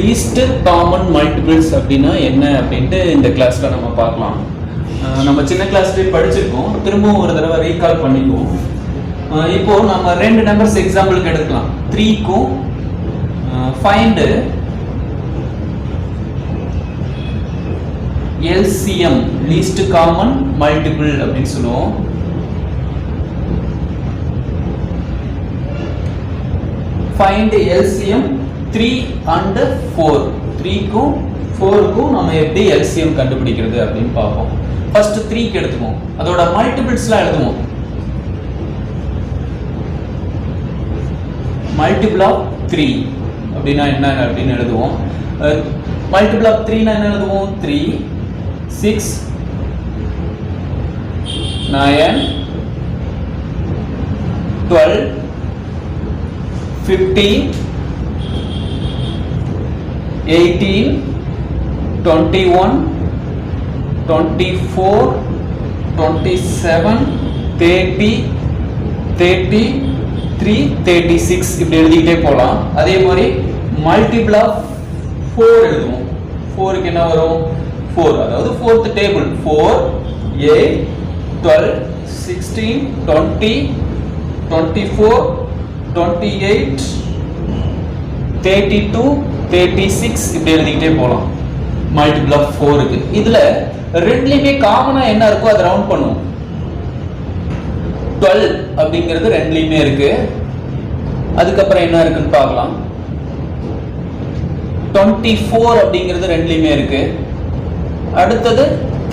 least common multiples அப்படினா என்ன அப்படினு இந்த கிளாஸ்ல நம்ம பார்க்கலாம். நம்ம சின்ன கிளாஸ்லயே படிச்சிருக்கோம். திரும்பவும் ஒரு தடவை ரீகால் பண்ணிக்குவோம். இப்போ நம்ம ரெண்டு நம்பர்ஸ் எக்ஸாம்பிளுக்கு எடுக்கலாம். 3 க்கும் find LCM least common multiple அப்படினு சொல்லுவோம். Find LCM 3 and 4. 3 க்கும் 4 க்கும் நம்ம எப்படி LCM கண்டுபிடிக்கிறது அப்படினு பாப்போம். ஃபர்ஸ்ட் 3 க்கு எடுத்துப்போம். அதோட மல்டிபிள்ஸ்லாம் எழுதுவோம். மல்டிபிள் ஆஃப் 3 அப்படினா என்ன அப்படினு எழுதுவோம். மல்டிபிள் ஆஃப் 3 னா என்ன எழுதுவோம்? 3 6 9 12 15 18 21 24 27 30 33 36 இப்படி எழுதிட்டே போலாம். அதே மாதிரி மல்டிபிள் ஆஃப் 4 எழுதுவோம். 4 க்கு என்ன வரும்? 4 அதாவது 4th டேபிள் 4 8 12 16 20 24 28 32 36 இப்படி எழுதிட்டே போலாம். மல்டிபிள் ஆஃப் 4 க்கு இதுல ரெண்டுலயுமே காமனா என்ன இருக்கோ அதை ரவுண்ட் பண்ணுவோம். 12 அப்படிங்கிறது ரெண்டுலயுமே இருக்கு. அதுக்கப்புறம் என்ன இருக்குன்னு பார்க்கலாம். 24 அப்படிங்கிறது ரெண்டுலயுமே இருக்கு. அடுத்தது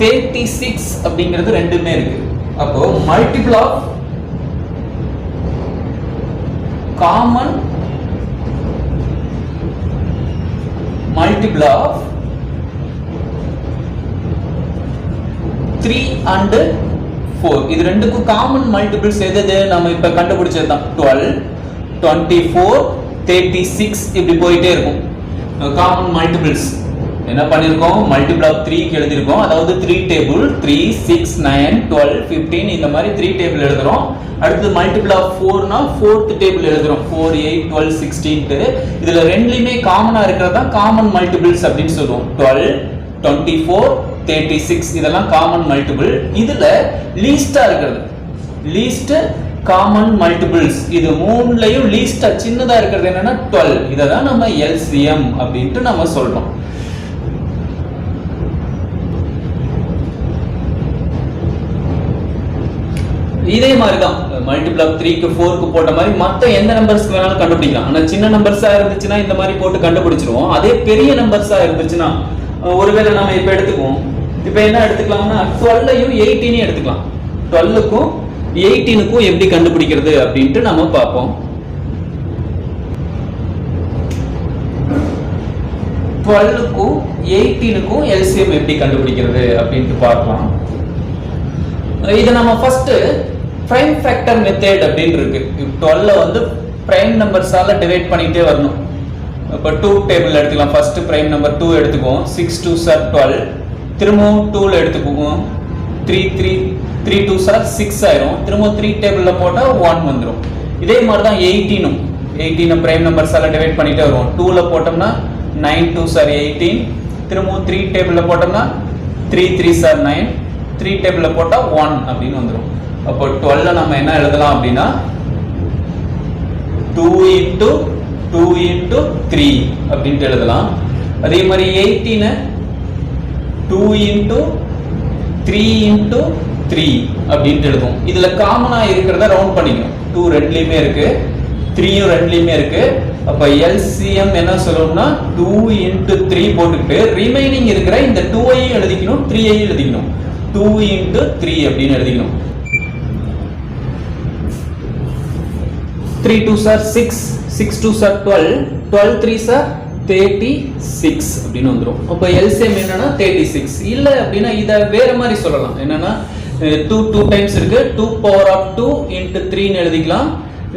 36 அப்படிங்கிறது ரெண்டுமே இருக்கு. அப்போ multiple of common multiple of 3 and 4 இது ரெண்டுக்கும் காமன் மல்டிபிள்ஸ் எது நம்ம இப்ப கண்டுபிடிச்சதுதான். 12 24 36 இப்படி போயிட்டே இருக்கும். காமன் மல்டிபிள்ஸ் என்ன பண்ணிருக்கோம்? மல்டிபிள் ஆஃப் 3 க்கு எழுதிருக்கோம். அதாவது 3 டேபிள் 3 6 9 12 15 இந்த மாதிரி 3 டேபிள் எழுதுறோம். அடுத்து மல்டிபிள் ஆஃப் 4 னா 4th டேபிள் எழுதுறோம். 4 8 12 16 இதுல ரெண்டுலயுமே காமனா இருக்கிறதா காமன் மல்டிபிள்ஸ் அப்படினு சொல்லுவோம். 12 24 36 இதெல்லாம் காமன் மல்டிபிள். இதுல லீஸ்டா இருக்குது லீஸ்ட் காமன் மல்டிபிள்ஸ். இது மூணுலயும் லீஸ்டா சின்னதா இருக்கிறது என்னன்னா 12. இத தான் நம்ம LCM அப்படினு நம்ம சொல்றோம். இதே மாதிரி தான் மல்டிபிள் ஆஃப் 3 க்கு 4 க்கு போட்ட மாதிரி மத்த எந்த நம்பர்ஸ்க்கு வேணாலும் கண்டுபிடிக்கலாம். ஆனா சின்ன நம்பர்ஸா இருந்துச்சுன்னா இந்த மாதிரி போட்டு கண்டுபிடிச்சிருவோம். அதே பெரிய நம்பர்ஸா இருந்துச்சுன்னா ஒருவேளை நாம இப்ப எடுத்துக்குவோம். இப்ப என்ன எடுத்துக்கலாம்னா 12யும் 18யும் எடுத்துக்கலாம். 12 க்கும் 18 க்கும் எப்படி கண்டுபிடிக்கிறது அப்படின்ட்டு நாம பார்ப்போம். 12 க்கும் 18 க்கும் LCM எப்படி கண்டுபிடிக்கிறது அப்படின்ட்டு பார்க்கலாம். இது நம்ம ஃபர்ஸ்ட் பிரைம் ஃபேக்டர் மெத்தட் அப்படினு இருக்கு. 12 வந்து பிரைம் நம்பர்ஸால டிவைட் பண்ணிட்டே வரணும். இப்ப 2 டேபிள் எடுத்துக்கலாம். ஃபர்ஸ்ட் பிரைம் நம்பர் 2 எடுத்துக்குவோம். 6 2s are 12. திரும்பவும் 2 ல எடுத்துக்குவோம். 3 2s are 6 ஆயிரும். திரும்ப 3 டேபிள்ல போட்டா 1 வந்துரும். இதே மாதிரி தான் 18 பிரைம் நம்பர்ஸால டிவைட் பண்ணிட்டே வருவோம். 2 ல போட்டோம்னா 9 2s are 18. திரும்ப 3 டேபிள்ல போட்டோம்னா 3 3s are 9. 3 டேபிள்ல போட்டா 1 அப்படினு வந்துரும். அப்போ 12 ல நம்ம என்ன எழுதலாம் அப்படினா 2 into 2 into 3 அப்படினு எழுதலாம். அதே மாதிரி 18 2 into 3 into 3 அப்படினு எழுதுவோம். இதுல காமனா இருக்கிறத ரவுண்ட் பண்ணிக்கணும். 2 ரெண்டுலயுமே இருக்கு, 3யும் ரெண்டுலயுமே இருக்கு. அப்ப LCM என்ன சொல்லும்னா 2 into 3 போட்டுட்டு ரிமைனிங் இருக்கிற இந்த 2 ஐயும் எழுதிக்கணும், 3 ஐயும் எழுதிக்கணும். 2 into 3 அப்படினு எழுதிக்கணும். 3 2s are 6, 6 2s are 12, 12 3s are 36 அப்படினு வந்துரும். அப்ப LCM என்னன்னா 36. இல்ல அப்படினா இத வேற மாதிரி சொல்லலாம். என்னன்னா 2 டைம்ஸ் இருக்கு. 2 power of 2 into 3 ன்னு எழுதிக்கலாம்.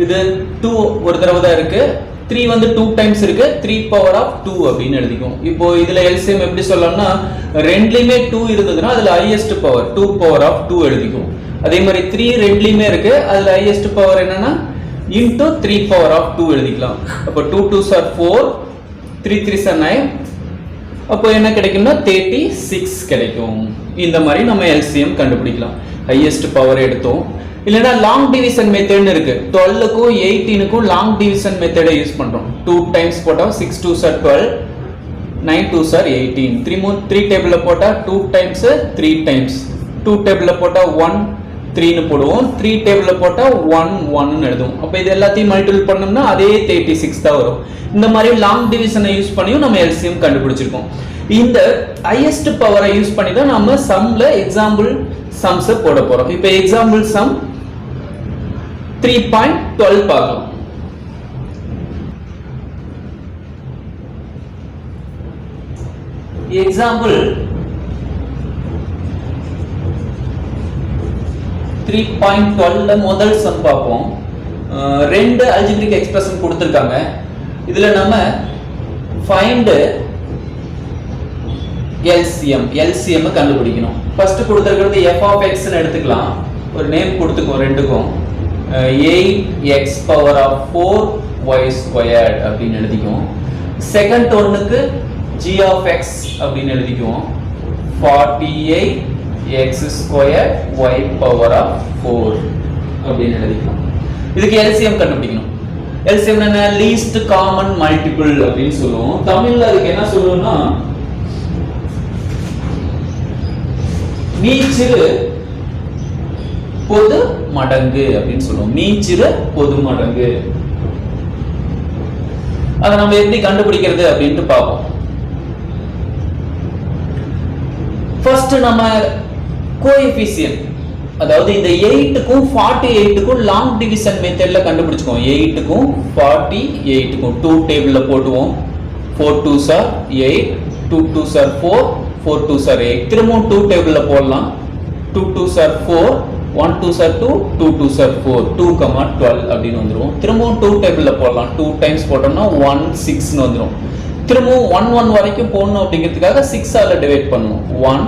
இது 2 ஒரு தடவை தான் இருக்கு. 3 வந்து 2 டைம்ஸ் இருக்கு. 3 power of 2 அப்படினு எழுதிக்கும். இப்போ இதுல LCM எப்படி சொல்லலாம்னா ரெண்டுலயுமே 2 இருந்ததுன்னா அதுல highest power 2 power of 2 எழுதிக்கும். அதே மாதிரி 3 ரெண்டுலயுமே இருக்கு. அதுல highest power என்னன்னா into 3 power of 2 எழுதிக்கலாம். அப்ப 2 2s are 4, 3 3s are 9. அப்போ என்ன கிடைக்கும்னா 36 கிடைக்கும். இந்த மாதிரி நம்ம LCM கண்டுபிடிக்கலாம். ஹையஸ்ட் பவர் எடுத்தோம். இல்லனா லாங் டிவிஷன் மெத்தட்னு இருக்கு. 12 க்கும் 18 க்கும் லாங் டிவிஷன் மெத்தட யூஸ் பண்றோம். 2 டைம்ஸ் போட்டா 6 2s are 12, 9 2s are 18. 3 டேபிள்ல போட்டா 2 டைம்ஸ் 3 டைம்ஸ். 2 டேபிள்ல போட்டா 1 3 னு போடுவோம். 3 டேபிள்ல போட்டா 1 1 னு எழுதுவோம். அப்ப இது எல்லாத்தையும் மல்டிபிள் பண்ணோம்னா அதே 36 தான் வரும். இந்த மாதிரி லாங் டிவிஷனை யூஸ் பண்ணியும் நம்ம LCM கண்டுபிடிச்சிருக்கோம். இந்த ஹையஸ்ட் பவரை யூஸ் பண்ணி தான் நம்ம சம்ல எக்ஸாம்பிள் சம்ஸ் போட போறோம். இப்போ எக்ஸாம்பிள் சம் 3.12 பார்க்கலாம். எக்ஸாம்பிள் 3.12 முதல் சம் பார்ப்போம். ரெண்டு அல்ஜிப்ரிக் எக்ஸ்பிரஷன் கொடுத்திருக்காங்க. இதுல நம்ம ஃபைண்ட் LCM கண்டுபிடிக்கணும். ஃபர்ஸ்ட் கொடுத்திருக்கிறது f of x ன்னு எடுத்துக்கலாம். ஒரு நேம் கொடுத்துக்கோ ரெண்டுக்கும். 8x power of 4y squared அப்படின்னு எழுதிக்குவோம். செகண்ட் ஒன்னுக்கு g of x அப்படின்னு எழுதிக்குவோம். 48x squared y power of 4 அப்படின்னு எழுதிக்கலாம். இதுக்கு LCM கண்டுபிடிக்கணும். LCM என்ன? லீஸ்ட் காமன் மல்டிபிள் அப்படின்னு சொல்லுவோம். தமிழ்ல அதுக்கு என்ன சொல்லுவோம்னா மீச்சிறு பொது மடங்கு அப்படின்னு சொல்லுவோம். மீச்சிறு பொது மடங்கு. அதை நம்ம எப்படி கண்டுபிடிக்கிறது அப்படின்ட்டு பார்ப்போம். ஃபர்ஸ்ட் நம்ம கோஎஃபிஷியன்ட், அதாவது இந்த 8க்கும் 48க்கும் லாங் டிவிஷன் மெத்தட்ல கண்டுபிடிச்சுக்கோம். 8க்கும் 48க்கும் 2 டேபிள்ல போடுவோம். 4 2s are 8, 2 2s are 4, 4 2s are 8. திரும்பவும் 2 டேபிள்ல போடலாம். 2 2s are 4, 1 2s are 2, 2 2s are 4, 2, 12 அப்படின்னு வந்துரும். திரும்பவும் 2 டேபிள்ல போடலாம். 2 டைம்ஸ் போட்டோம்னா 1 6 னு வந்துரும். திரும்பவும் 1 1 வரைக்கும் போடணும் அப்படிங்கிறதுக்காக 6 ஆல டிவைட் பண்ணுவோம். 1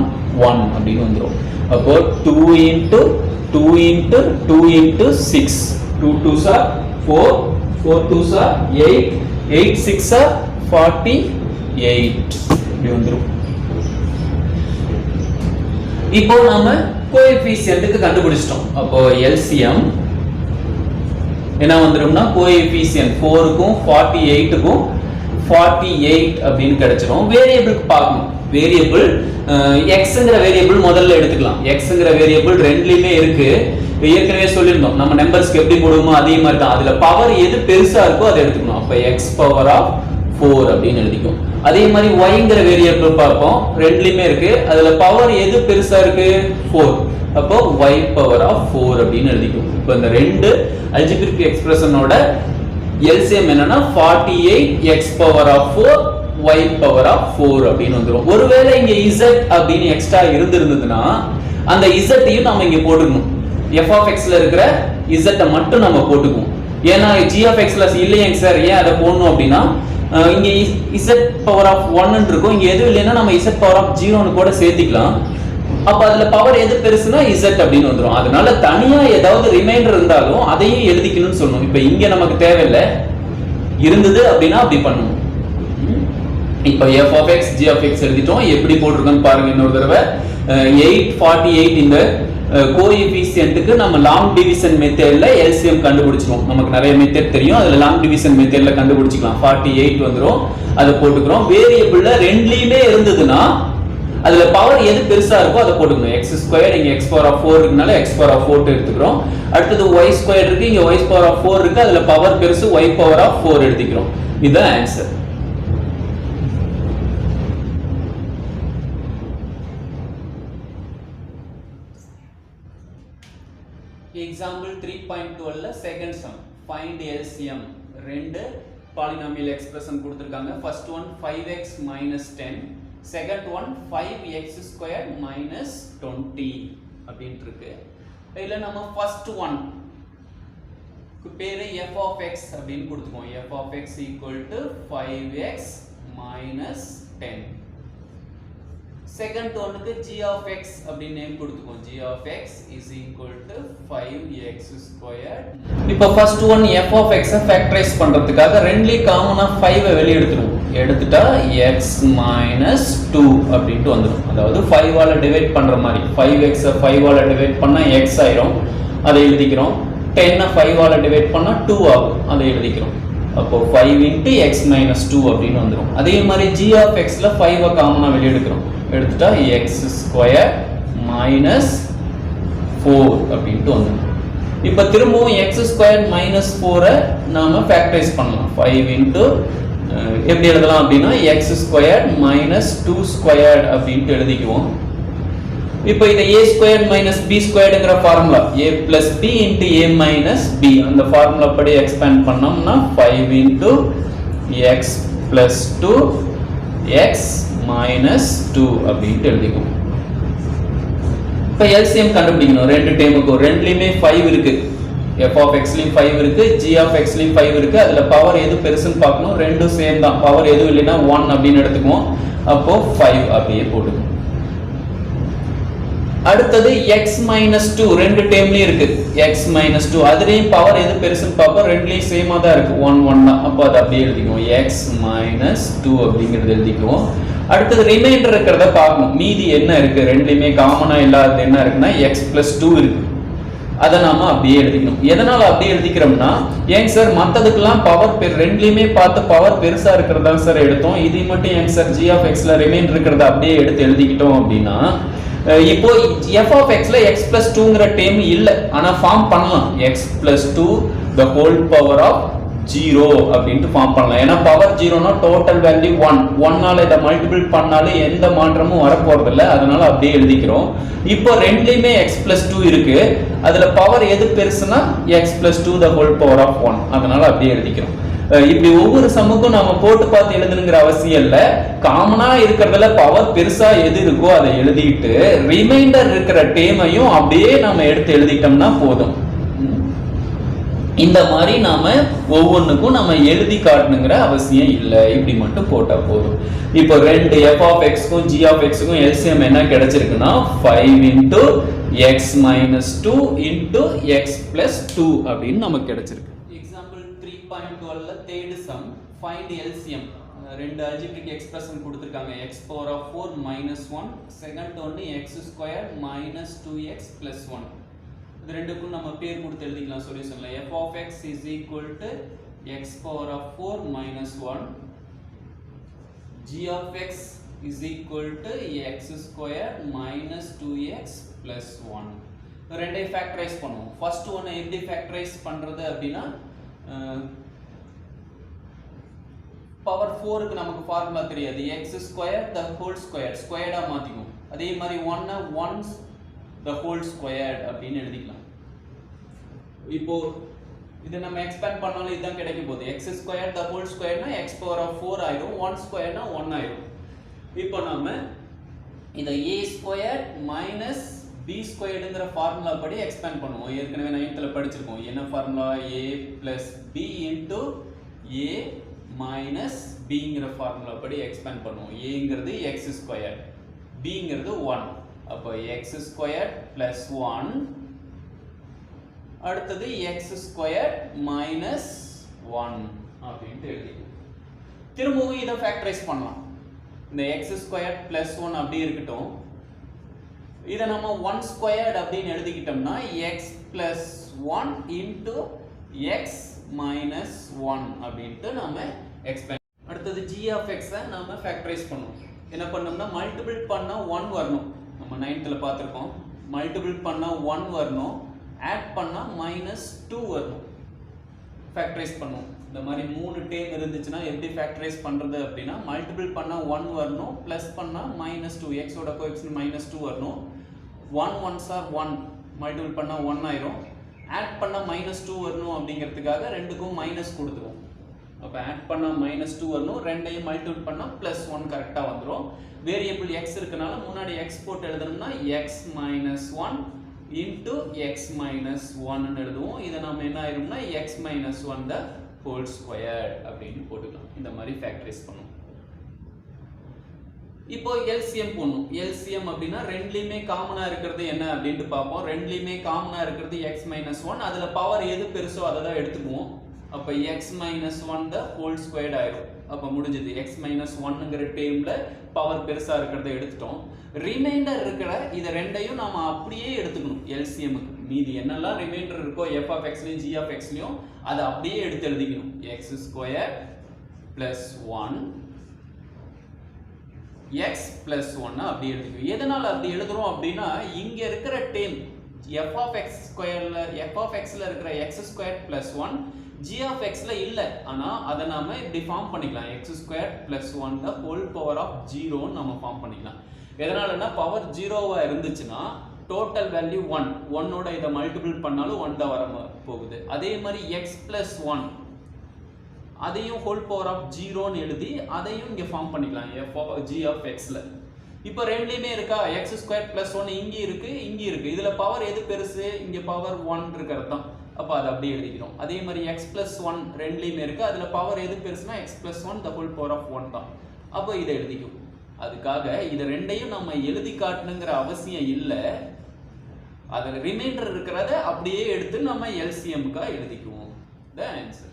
1 அப்படின்னு வந்துரும். அப்போ 2 into 2 into 2 into 6, 2 2s are 4, 4 2s are 8, 8 6 are 48 இப்படி வந்துரும். இப்போ நாம கோஎஃபிஷியன்ட்க்கு கண்டுபிடிச்சிட்டோம். அப்போ LCM என்ன வந்துரும்னா கோஎஃபிஷியன்ட் 4 க்கும் 48 க்கும் 48 அப்படின்னு கிடைச்சிரும். வேரியபிளுக்கு பார்க்கணும். வேரியபிள் xங்கற வேரியபிள் முதல்ல எடுத்துக்கலாம். xங்கற வேரியபிள் ரெண்டுலயுமே இருக்கு. ஏற்கனவே சொல்லிருந்தோம் நம்ம நம்பர்ஸ்க்கு எப்படி போடுவோமோ அதே மாதிரி தான். அதுல பவர் எது பெருசா இருக்கோ அதை எடுத்துக்கணும். அப்ப x பவர் ஆஃப் 4 அப்படின்னு எழுதிக்கும். அதே மாதிரி yங்கற வேரியபிள் பார்ப்போம். ரெண்டுலயுமே இருக்கு. அதுல பவர் எது பெருசா இருக்கு? 4. அப்போ y பவர் ஆஃப் 4 அப்படின்னு எழுதிக்கும். இப்போ இந்த ரெண்டு அல்ஜிப்ரிக் எக்ஸ்பிரஷனோட LCM என்னன்னா 48x power of 4 y power of 4 அப்படின்னு வந்துரும். ஒருவேளை இங்க z அப்படின்னு எக்ஸ்ட்ரா இருந்திருந்ததுன்னா அந்த z-ஐயும் நாம இங்க போட்டுக்கணும். f of x ல இருக்கிற z-ஐ மட்டும் நம்ம போட்டுக்குவோம். ஏன்னா g of x ல இல்லையேங்க சார், ஏன் அதை போடணும் அப்படின்னா இங்க z பவர் ஆஃப் 1 ன்னு இருக்கும். இங்க எதுவும் இல்லைன்னா நம்ம z பவர் ஆஃப் 0 ன்னு கூட சேர்த்திக்கலாம். அப்ப அதுல பவர் எது பெருசுனா z அப்படின்னு வந்துரும். அதனால தனியா ஏதாவது ரிமைண்டர் இருந்தாலும் அதையும் எழுதிக்கணும்னு சொல்லணும். இப்போ இங்க நமக்கு தேவையில்லை, இருந்தது அப்படின்னா அப்படி பண்ணணும். இப்போ f of x g of x எழுதிட்டோம். எப்படி போட்டிருக்கோம்னு பாருங்க இன்னொரு தடவை. 8 48 இந்த கோஎஃபிஷியன்ட்க்கு நம்ம லாங் டிவிஷன் மெத்தட்ல LCM கண்டுபிடிச்சிரோம். நமக்கு நிறைய மெத்தட் தெரியும். அதுல லாங் டிவிஷன் மெத்தட்ல கண்டுபிடிச்சிக்கலாம். 48 வந்துரும். அதை போட்டுக்கிறோம். வேரியபிள்ல ரெண்டுலயுமே இருந்ததுன்னா அதுல பவர் எது பெருசா இருக்கோ அதை போட்டுக்கணும். x ஸ்கொயர் இங்க x பவர் ஆஃப் 4 இருக்குனால x பவர் ஆஃப் 4 எடுத்துக்கிறோம். அடுத்தது y ஸ்கொயர் இருக்கு, இங்க y பவர் ஆஃப் 4 இருக்கு. அதுல பவர் பெருசு y பவர் ஆஃப் 4 எடுத்துக்கிறோம். இதுதான் answer. Example 3.12 second sum find LCM. ரெண்டு பாலினாமியல் எக்ஸ்பிரஷன் கொடுத்திருக்காங்க. First one 5x minus 10, second one 5x squared minus 20 அப்படினு இருக்கு. இதுல நம்ம ஃபர்ஸ்ட் ஒன் பேரு f of x அப்படினு கொடுத்துக்கோம். f of x equal to 5x minus 10. Second ஒன்னுக்கு g of x அப்படி நேம் கொடுத்துக்கோம். g of x is equal to 5x squared. இப்போ first one f of x factorise பண்றதுக்காக ரெண்டுலயே காமனா 5 வெளிய எடுத்துருவோம். எடுத்துட்டா x minus 2 அப்படிட்டு வந்துரும். அதாவது 5 ஆல டிவைட் பண்ற மாதிரி 5x 5 ஆல டிவைட் பண்ணா x ஆயிரும். அதை எழுதிக்கிறோம். 10 5 ஆல டிவைட் பண்ணா 2 ஆகும். அதை எழுதிக்கிறோம். அப்போ 5 into x minus 2 அப்படினு வந்துரும். அதே மாதிரி g of x ல 5 காமனா வெளிய எடுக்கிறோம். எடுத்துட்டா x square minus 4 அப்படிட்டு வந்துரும். இப்போ திரும்பவும் x square minus 4 நாம ஃபேக்டரைஸ் பண்ணலாம். 5 into எப்படி எழுதலாம் அப்படினா x square minus 2 squared அப்படிட்டு எழுதிக்குவோம். இப்போ இத a squared minus b squaredங்கற formula a plus b into a minus b அந்த ஃபார்முலா படி எக்ஸ்பேண்ட் பண்ணோம்னா 5 into x plus 2 x minus 2 அப்படிட்டு எழுதிக்குவோம். இப்போ LCM கண்டுபிடிக்கணும். ரெண்டு டேர்முக்கு ரெண்டுலயுமே 5 இருக்கு. f of x லயும் 5 இருக்கு, g of x லயும் 5 இருக்கு. அதுல பவர் எது பெருசுன்னு பார்க்கணும். ரெண்டும் சேம் தான். பவர் எதுவும் இல்லைனா 1 அப்படினு எடுத்துக்குவோம். அப்போ 5 அப்படியே போடுவோம். அடுத்தது x minus 2 ரெண்டு டேர்ம்லயும் இருக்கு. x minus 2 அதுலயும் பவர் எது பெருசுன்னு பாப்போம். ரெண்டுலயும் சேமா தான் இருக்கு. 1 1 தான். அப்ப அத அப்படியே எழுதிக்குவோம். x minus 2 அப்படிங்கறது எழுதிக்குவோம். அடுத்தது ரிமைண்டர் இருக்கிறத பார்க்கணும். மீதி என்ன இருக்கு? ரெண்டுலயுமே காமனா இல்லாதது என்ன இருக்குன்னா x plus 2 இருக்கு. அத நாம அப்படியே எழுதிக்கணும். எதனால அப்படியே எழுதிக்கிறோம்னா ஏன் சார் மத்ததுக்கெல்லாம் பவர் ரெண்டுலயுமே பார்த்து பவர் பெருசா இருக்கிறதா சார் எடுத்தோம். இது மட்டும் ஏன் சார் g of x ல ரிமைண்டர் இருக்கிறத அப்படியே எடுத்து எழுதிக்கிட்டோம் அப்படின்னா இப்போ f of x ல x plus 2ங்கற டேர்ம் இல்ல. ஆனா ஃபார்ம் பண்ணலாம். x plus 2 the whole power of 0 அப்படினு ஃபார்ம் பண்ணலாம். ஏனா பவர் 0 னா டோட்டல் வேல்யூ 1. 1 ஆல இத மல்டிபிள் பண்ணாலே எந்த மாற்றமும் வர போறது இல்ல. அதனால அப்படியே எழுதிக்கிறோம். இப்போ ரெண்டுலயுமே x plus 2 இருக்கு. அதுல பவர் எது பெருசுனா x plus 2 the whole power of 1. அதனால அப்படியே எழுதிக்கிறோம். இப்படி ஒவ்வொரு சம்முக்கும் நாம போட்டு பார்த்து எழுதணுங்கிற அவசியம் இல்ல. காமனா இருக்கிறதுல பவர் பெருசா எது இருக்கோ அதை எழுதிட்டு ரிமைண்டர் இருக்கிற டேர்மையும் அப்படியே நாம எடுத்து எழுதிட்டோம்னா போதும். இந்த மாதிரி நாம ஒவ்வொன்றுக்கும் நம்ம எழுதி காட்டணுங்கிற அவசியம் இல்லை. இப்படி மட்டும் போட்டா போதும். இப்போ ரெண்டு f of x க்கும் g of x க்கும் LCM என்ன கிடைச்சிருக்குன்னா 5 into x minus 2 into x plus 2 அப்படின்னு நமக்கு கிடைச்சிருக்கு. எக்ஸாம்பிள் 3.12ல தேர்ட் சம் ஃபைண்ட் LCM. ரெண்டு அல்ஜிப்ரிக் எக்ஸ்பிரஷன் கொடுத்திருக்காங்க. x power of 4 minus 1, second ஒன்னு x squared minus 2x plus 1. இது ரெண்டுக்கும் நம்ம பேர் கொடுத்து எழுதிக்கலாம் சொல்யூஷன்ல. f of x is equal to x power of 4 minus 1, g of x is equal to x squared minus 2x plus 1. ரெண்டை factorise பண்ணுவோம். First ஒன்னு எப்படி ஃபேக்டரைஸ் பண்றது அப்படினா பவர் 4 க்கு நமக்கு ஃபார்முலா தெரியாது. x squared the whole squared ஸ்கொயர்டா மாத்திக்குவோம். அதே மாதிரி 1 the whole squared அப்படினு எழுதிக்கலாம். இப்போ இத நம்ம எக்ஸ்பேண்ட் பண்ணாலும் இதான் கிடைக்க போகுது. x squared the whole squared னா x power of 4 ஆயிடும். 1 squared னா 1 ஆயிடும். இப்போ நாம இத a squared minus b squaredங்கற ஃபார்முலா படி எக்ஸ்பேண்ட் பண்ணுவோம். ஏற்கனவே 9th ல படிச்சிருக்கோம். என்ன formula? a plus b into a minus bங்கற ஃபார்முலா படி எக்ஸ்பேண்ட் பண்ணுவோம். aங்கிறது x squared, bங்கிறது 1. அப்போ x squared plus 1, அடுத்தது x squared minus 1 அப்படினு எழுதிக்கலாம். திரும்பவும் இத ஃபேக்டரைஸ் பண்ணலாம். இந்த x squared plus 1 அப்படியே இருக்கட்டும். இத நம்ம 1 squared அப்படினு எழுதிக்கிட்டோம்னா x plus 1 into x minus 1 அப்படினு நாம எக்ஸ்பேண்ட். அடுத்தது g of x நாம ஃபேக்டரைஸ் பண்ணுவோம். என்ன பண்ணோம்னா மல்டிபிள் பண்ணா 1 வரணும். நம்ம 9th ல பாத்துறோம். மல்டிபிள் பண்ணா 1 வரணும், ஆட் பண்ணா -2 வரணும். ஃபேக்டரைஸ் பண்ணுவோம். இந்த மாதிரி மூணு டேர்ம் இருந்துச்சுனா எப்படி ஃபேக்டரைஸ் பண்றது அப்படினா மல்டிபிள் பண்ணா 1 வரணும், பிளஸ் பண்ணா -2, x ஓட கோஎஃபிஷியன்ட் -2 வரணும். 1 1s are 1, மல்டிபிள் பண்ணா 1 ஆயிரும். ஆட் பண்ணா -2 வரணும் அப்படிங்கிறதுக்காக ரெண்டுக்கும் மைனஸ் கொடுத்துருவோம். அப்ப ஆட் பண்ணா -2 வரணும், ரெண்டையும் மல்டிபிள் பண்ணா +1 கரெக்ட்டா வந்துரும். வேரியபிள் x இருக்கனால முன்னாடி x போட்டு எழுதணும்னா x - 1 into x - 1 ன்னு எழுதுவோம். இத நாம என்ன ஆயிரும்னா x - 1 the whole squared அப்படினு போட்டுக்கலாம். இந்த மாதிரி ஃபேக்டரைஸ் பண்ணுவோம். இப்போ LCM போடணும். LCM அப்படின்னா ரெண்டுலயுமே காமனா இருக்கிறது என்ன அப்படின்ட்டு பார்ப்போம். ரெண்டுலயுமே காமனா இருக்கிறது x - 1. அதுல பவர் எது பெருசோ அதை தான் எடுத்துக்குவோம். அப்ப x - 1 the whole squared ஆயிரும். அப்ப முடிஞ்சது. x - 1ங்கிற டேர்ம்ல பவர் பெருசா இருக்கிறத எடுத்துட்டோம். ரிமைண்டர் இருக்கிற இத ரெண்டையும் நாம அப்படியே எடுத்துக்கணும் LCMக்கு. மீதி என்னெல்லாம் ரிமைண்டர் இருக்கோ f of x லயும் g of x லயும் அதை அப்படியே எடுத்து எழுதிக்கணும். x² + 1 x plus 1 அப்படி எழுதிக்குவோம். எதனால அப்படி எழுதுறோம் அப்படின்னா இங்க இருக்கிற term f of x ஸ்கொயர்ல f of x ல இருக்கிற x² plus 1 g of x ல இல்ல. ஆனா அத நாம இப்படி ஃபார்ம் பண்ணிக்கலாம். x² plus 1 the whole power of 0 ன்னு நாம ஃபார்ம் பண்ணிக்கலாம். எதனாலனா பவர் 0வா இருந்துச்சுனா டோட்டல் வேல்யூ 1. 1 ஓட இத மல்டிபிள் பண்ணாலும் 1 தான் வர போகுது. அதே மாதிரி x plus 1 அதையும் whole power of 0 ன்னு எழுதி அதையும் இங்க ஃபார்ம் பண்ணிக்கலாம் g of x ல. இப்போ ரெண்டுலயுமே இருக்கா x² plus 1 இங்க இருக்கு இங்க இருக்கு. இதுல பவர் எது பெருசு? இங்க பவர் 1 இருக்கிறது தான். அப்ப அதை அப்படியே எழுதிக்கிறோம். அதே மாதிரி x plus 1 ரெண்டுலயுமே இருக்கு. அதுல பவர் எது பெருசுனா x plus 1 the whole power of 1 தான். அப்ப இதை எழுதிக்குவோம். அதுக்காக இது ரெண்டையும் நம்ம எழுதி காட்டணுங்கிற அவசியம் இல்ல. அதுல ரிமைண்டர் இருக்கிறத அப்படியே எடுத்து நம்ம LCM-க்கா எழுதிக்குவோம். the answer.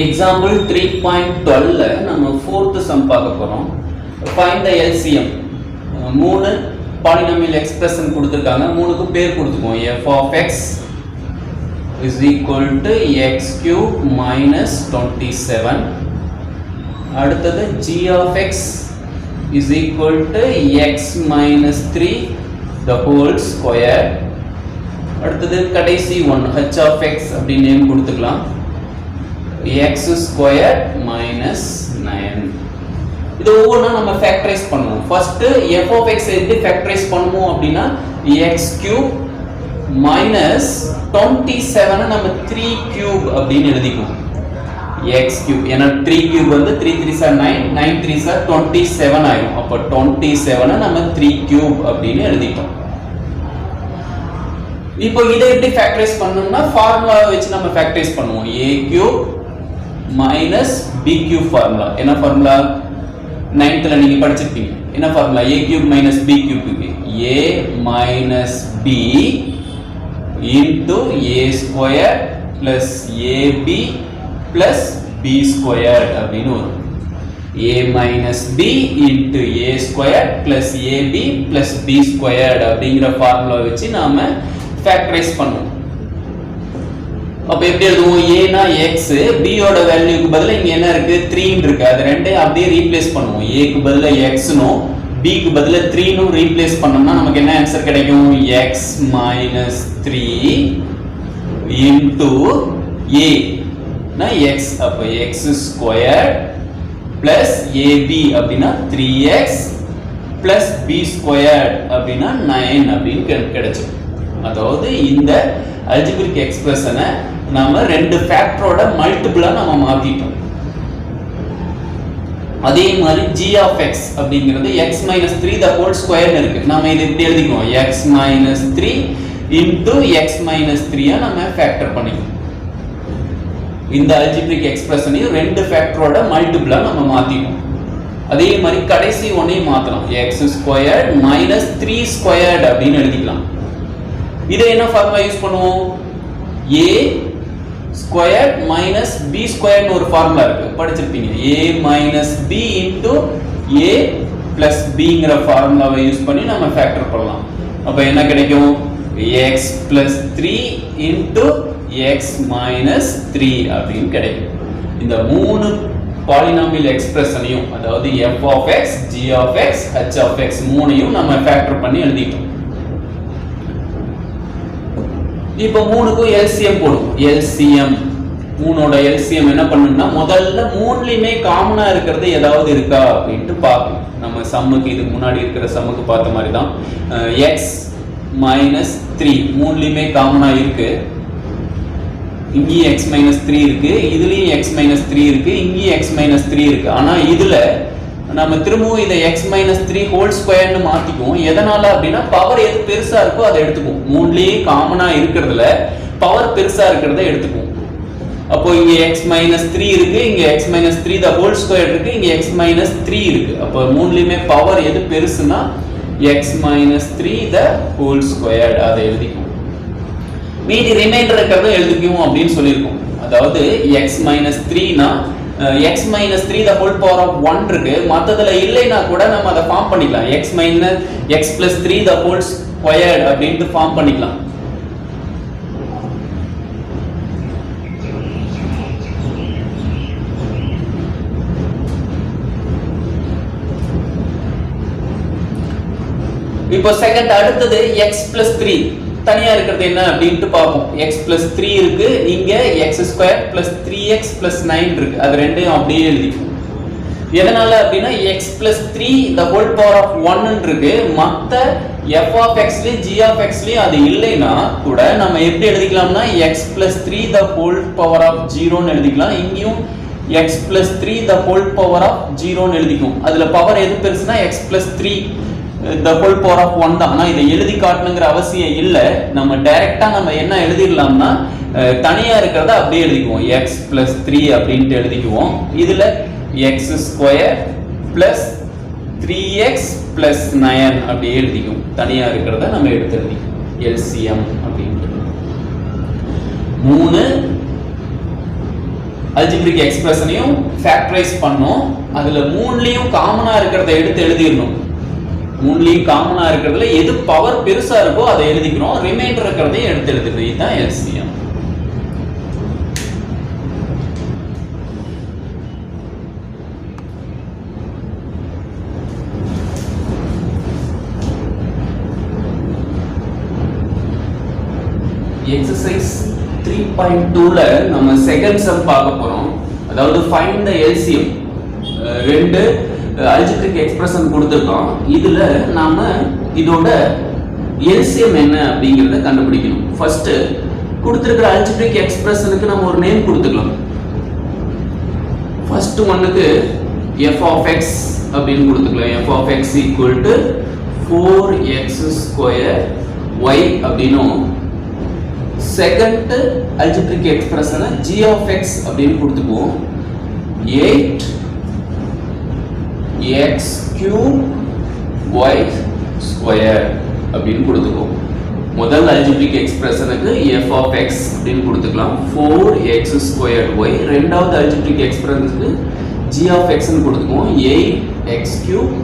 Example 3.12 ல நம்ம 4th சம் பார்க்க போறோம். Find the LCM. மூணு பாலினாமியல் எக்ஸ்பிரஷன் கொடுத்திருக்காங்க. மூணுக்கு பேர் கொடுத்துக்குவோம். f of x is equal to x³ minus 27. அடுத்தது g of x is equal to x minus 3 the whole square. அடுத்தது கடைசி ஒன் h of x அப்படி நேம் கொடுத்துக்கலாம். x² minus 9. இது ஒவ்வொன்றா நம்ம ஃபேக்டரைஸ் பண்ணுவோம். ஃபர்ஸ்ட் f of x எப்படி ஃபேக்டரைஸ் பண்ணுவோம் அப்படின்னா x³ minus 27 நம்ம 3³ அப்படின்னு எழுதிக்குவோம். x³ ஏன்னா 3³ வந்து 3 3s are 9 9 3s are 27 ஆயிடும். அப்ப 27 நம்ம 3³ அப்படின்னு எழுதிட்டோம். இப்போ இதை எப்படி ஃபேக்டரைஸ் பண்ணனும்னா ஃபார்முலா வச்சு நம்ம ஃபேக்டரைஸ் பண்ணுவோம். a³ minus b³ formula. என்ன ஃபார்முலா? 9th ல நீங்க படிச்சிருப்பீங்க. என்ன formula? a³ minus b³ a minus b into a² plus ab plus b² அப்படின்னு வரும். a minus b into a² plus ab plus b² அப்படிங்கிற ஃபார்முலா வச்சு நாம ஃபேக்டரைஸ் பண்ணுவோம். அப்ப எப்படி எழுதுவோம்? a னா x, b ஓட வேல்யூக்கு பதிலா இங்க என்ன இருக்கு? 3 ன்னு இருக்கு. அது ரெண்டையும் அப்படியே ரீப்ளேஸ் பண்ணுவோம். a க்கு பதிலா x னும் b க்கு பதிலா 3 னும் ரீப்ளேஸ் பண்ணோம்னா நமக்கு என்ன ஆன்சர் கிடைக்கும்? x minus 3 into a னா x. அப்ப x² plus ab அப்படினா 3x plus b² அப்படினா 9 அப்படின்னு கிடைச்சிடும். அதாவது இந்த அல்ஜிபிரிக் எக்ஸ்பிரஷனை நாம ரெண்டு ஃபேக்டரோட மல்டிபிளா நாம மாத்திட்டோம். அதே மாதிரி g of x அப்படிங்கிறது x minus 3 the whole square இருக்கு. நாம இதை எப்படி எழுதிக்குவோம்? x minus 3 into x minus 3 நாம ஃபேக்டர் பண்ணிக்குவோம். இந்த அல்ஜிபிரிக் எக்ஸ்பிரஷனையும் ரெண்டு ஃபேக்டரோட மல்டிபிளா நம்ம மாத்திட்டோம். அதே மாதிரி கடைசி ஒன்னையும் மாத்தலாம். x² minus 3² அப்படின்னு எழுதிக்கலாம். இதை என்ன ஃபார்முலா யூஸ் பண்ணுவோம்? a² minus b² ன்னு ஒரு ஃபார்முலா இருக்கு, படிச்சிருப்பீங்க. a minus b into a plus bங்கிற ஃபார்முலாவை யூஸ் பண்ணி நம்ம ஃபேக்டர் பண்ணலாம். அப்ப என்ன கிடைக்கும்? x plus 3 into x minus 3 அப்படின்னு கிடைக்கும். இந்த மூணு பாலினாமியல் எக்ஸ்பிரஷனையும், அதாவது f of x, g of x, h of x மூணையும் நம்ம ஃபேக்டர் பண்ணி எழுதிட்டோம். இப்போ மூணுக்கும் LCM போடும். LCM மூணோட LCM என்ன பண்ணணும்னா முதல்ல மூணுலயுமே காமனா இருக்கிறது ஏதாவது இருக்கா அப்படின்ட்டு பார்க்கணும். நம்ம சம்முக்கு இதுக்கு முன்னாடி இருக்கிற சம்முக்கு பார்த்த மாதிரி தான் x minus 3 மூணுலயுமே காமனா இருக்கு. இங்கேயும் x minus 3 இருக்கு, இதுலயும் x minus 3 இருக்கு, இங்கேயும் x minus 3 இருக்கு. ஆனா இதுல நம்ம திரும்பவும் இதை x minus 3 whole square ன்னு மாத்திக்குவோம். எதனால அப்படின்னா பவர் எது பெருசா இருக்கோ அதை எடுத்துக்குவோம். மூணுலயே காமனா இருக்கிறதுல பவர் பெருசா இருக்கிறத எடுத்துக்குவோம். அப்போ இங்க x minus 3 இருக்கு, இங்க x minus 3 the whole square இருக்கு, இங்க x minus 3 இருக்கு. அப்போ மூணுலயுமே பவர் எது பெருசுனா x minus 3 the whole square அதை எழுதிக்கும். மீதி ரிமைண்டர் இருக்கிறத எழுதிக்கும் அப்படின்னு சொல்லியிருக்கோம். அதாவது x minus 3 னா x minus 3 the whole power of 1 இருக்கு. மத்ததுல இல்லைனா கூட நம்ம அதை ஃபார்ம் பண்ணிக்கலாம். x minus x plus 3 the whole square அப்படினு ஃபார்ம் பண்ணிக்கலாம். இப்போ செகண்ட் அடுத்தது x plus 3 தனியா இருக்கிறது என்ன அப்படினு பாப்போம். x plus 3 இருக்கு, இங்க x square plus 3x plus 9 இருக்கு. அது ரெண்டையும் அப்படியே எழுதிப்போம். எதனால அப்படினா x plus 3 the whole power of 1 இருக்கு. மத்த f of x ல g of x ல அது இல்லைனா கூட நம்ம எப்படி எழுதிக்கலாம்னா x plus 3 the whole power of 0 ன்னு எழுதிக்கலாம். இங்கேயும் x plus 3 the whole power of 0 ன்னு எழுதிக்கும். அதுல பவர் எது பெருசுனா x plus 3 the whole power of 1 தான். ஆனா இதை எழுதி காட்டணும்ங்கற அவசியம் இல்ல. நம்ம டைரக்டா நம்ம என்ன எழுதிரலாம்னா தனியா இருக்கிறத அப்படியே எழுதிக்குவோம். x plus 3 அப்படினு எழுதிக்குவோம். இதுல x square plus 3x plus 9 அப்படியே எழுதிக்குவோம். தனியா இருக்கிறத நம்ம எடுத்து எழுதிக்குவோம். LCM அப்படினு 3 அல்ஜிப்ரிக் எக்ஸ்பிரஷனையும் ஃபேக்டரைஸ் பண்ணோம். அதுல மூணுலயும் காமனா இருக்கிறத எடுத்து எழுதிரணும். மூணுலயும் காமனா இருக்கிறதுல எது பவர் பெருசா இருக்கோ அதை எழுதிக்கிறோம். ரிமைண்டர் இருக்கிறதை எடுத்து எழுதுறது. இதுதான் LCM. எக்ஸசைஸ் 3.2ல நம்ம செகண்ட் சம் பார்க்க போறோம். அதாவது ஃபைண்ட் தி LCM. ரெண்டு அல்ஜிப்ரிக் எக்ஸ்பிரஷன் கொடுத்திருக்கோம். இதுல நாம இதோட LCM என்ன அப்படிங்கறத கண்டுபிடிக்கணும். ஃபர்ஸ்ட் கொடுத்திருக்கிற அல்ஜிப்ரிக் எக்ஸ்பிரஷனுக்கு நம்ம ஒரு நேம் கொடுத்துக்கலாம். ஃபர்ஸ்ட் ஒன்னுக்கு f of x அப்படினு கொடுத்துக்கலாம். f of x equal to 4x square y அப்படினும் செகண்ட் அல்ஜிப்ரிக் எக்ஸ்பிரஷனை g of x அப்படினு கொடுத்துக்குவோம். 8 x cube y square அப்படினு கொடுத்துக்குவோம். முதல் அல்ஜிப்ரிக் எக்ஸ்பிரஷனுக்கு f of x அப்படினு கொடுத்துக்கலாம். 4x squared y. இரண்டாவது அல்ஜிப்ரிக் எக்ஸ்பிரஷனுக்கு g of x ன்னு கொடுத்துக்குவோம். 8x cube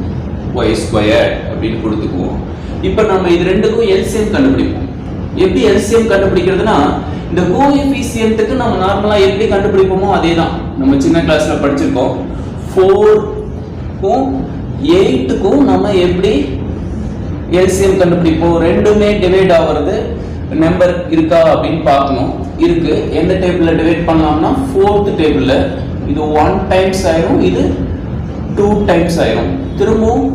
y squared அப்படினு கொடுத்துக்குவோம். இப்போ நம்ம இது ரெண்டுக்கும் LCM கண்டுபிடிப்போம். எப்படி LCM கண்டுபிடிக்கிறதுனா இந்த கோஎஃபிஷியன்ட்க்கு நம்ம நார்மலா எப்படி கண்டுபிடிப்போமோ அதேதான். நம்ம சின்ன கிளாஸ்ல படிச்சிருக்கோம். 4 க்கும் 8 க்கும் நம்ம எப்படி LCM கண்டுபிடிப்போம். ரெண்டுமே டிவைட் ஆவறது நம்பர் இருக்கா அப்படினு பார்க்கணும். இருக்கு. எந்த டேபிள்ல டிவைட் பண்ணலாம்னா 4th டேபிள்ல. இது 1 டைம்ஸ் ஆயிரும், இது 2 டைம்ஸ் ஆயிரும். திரும்பவும்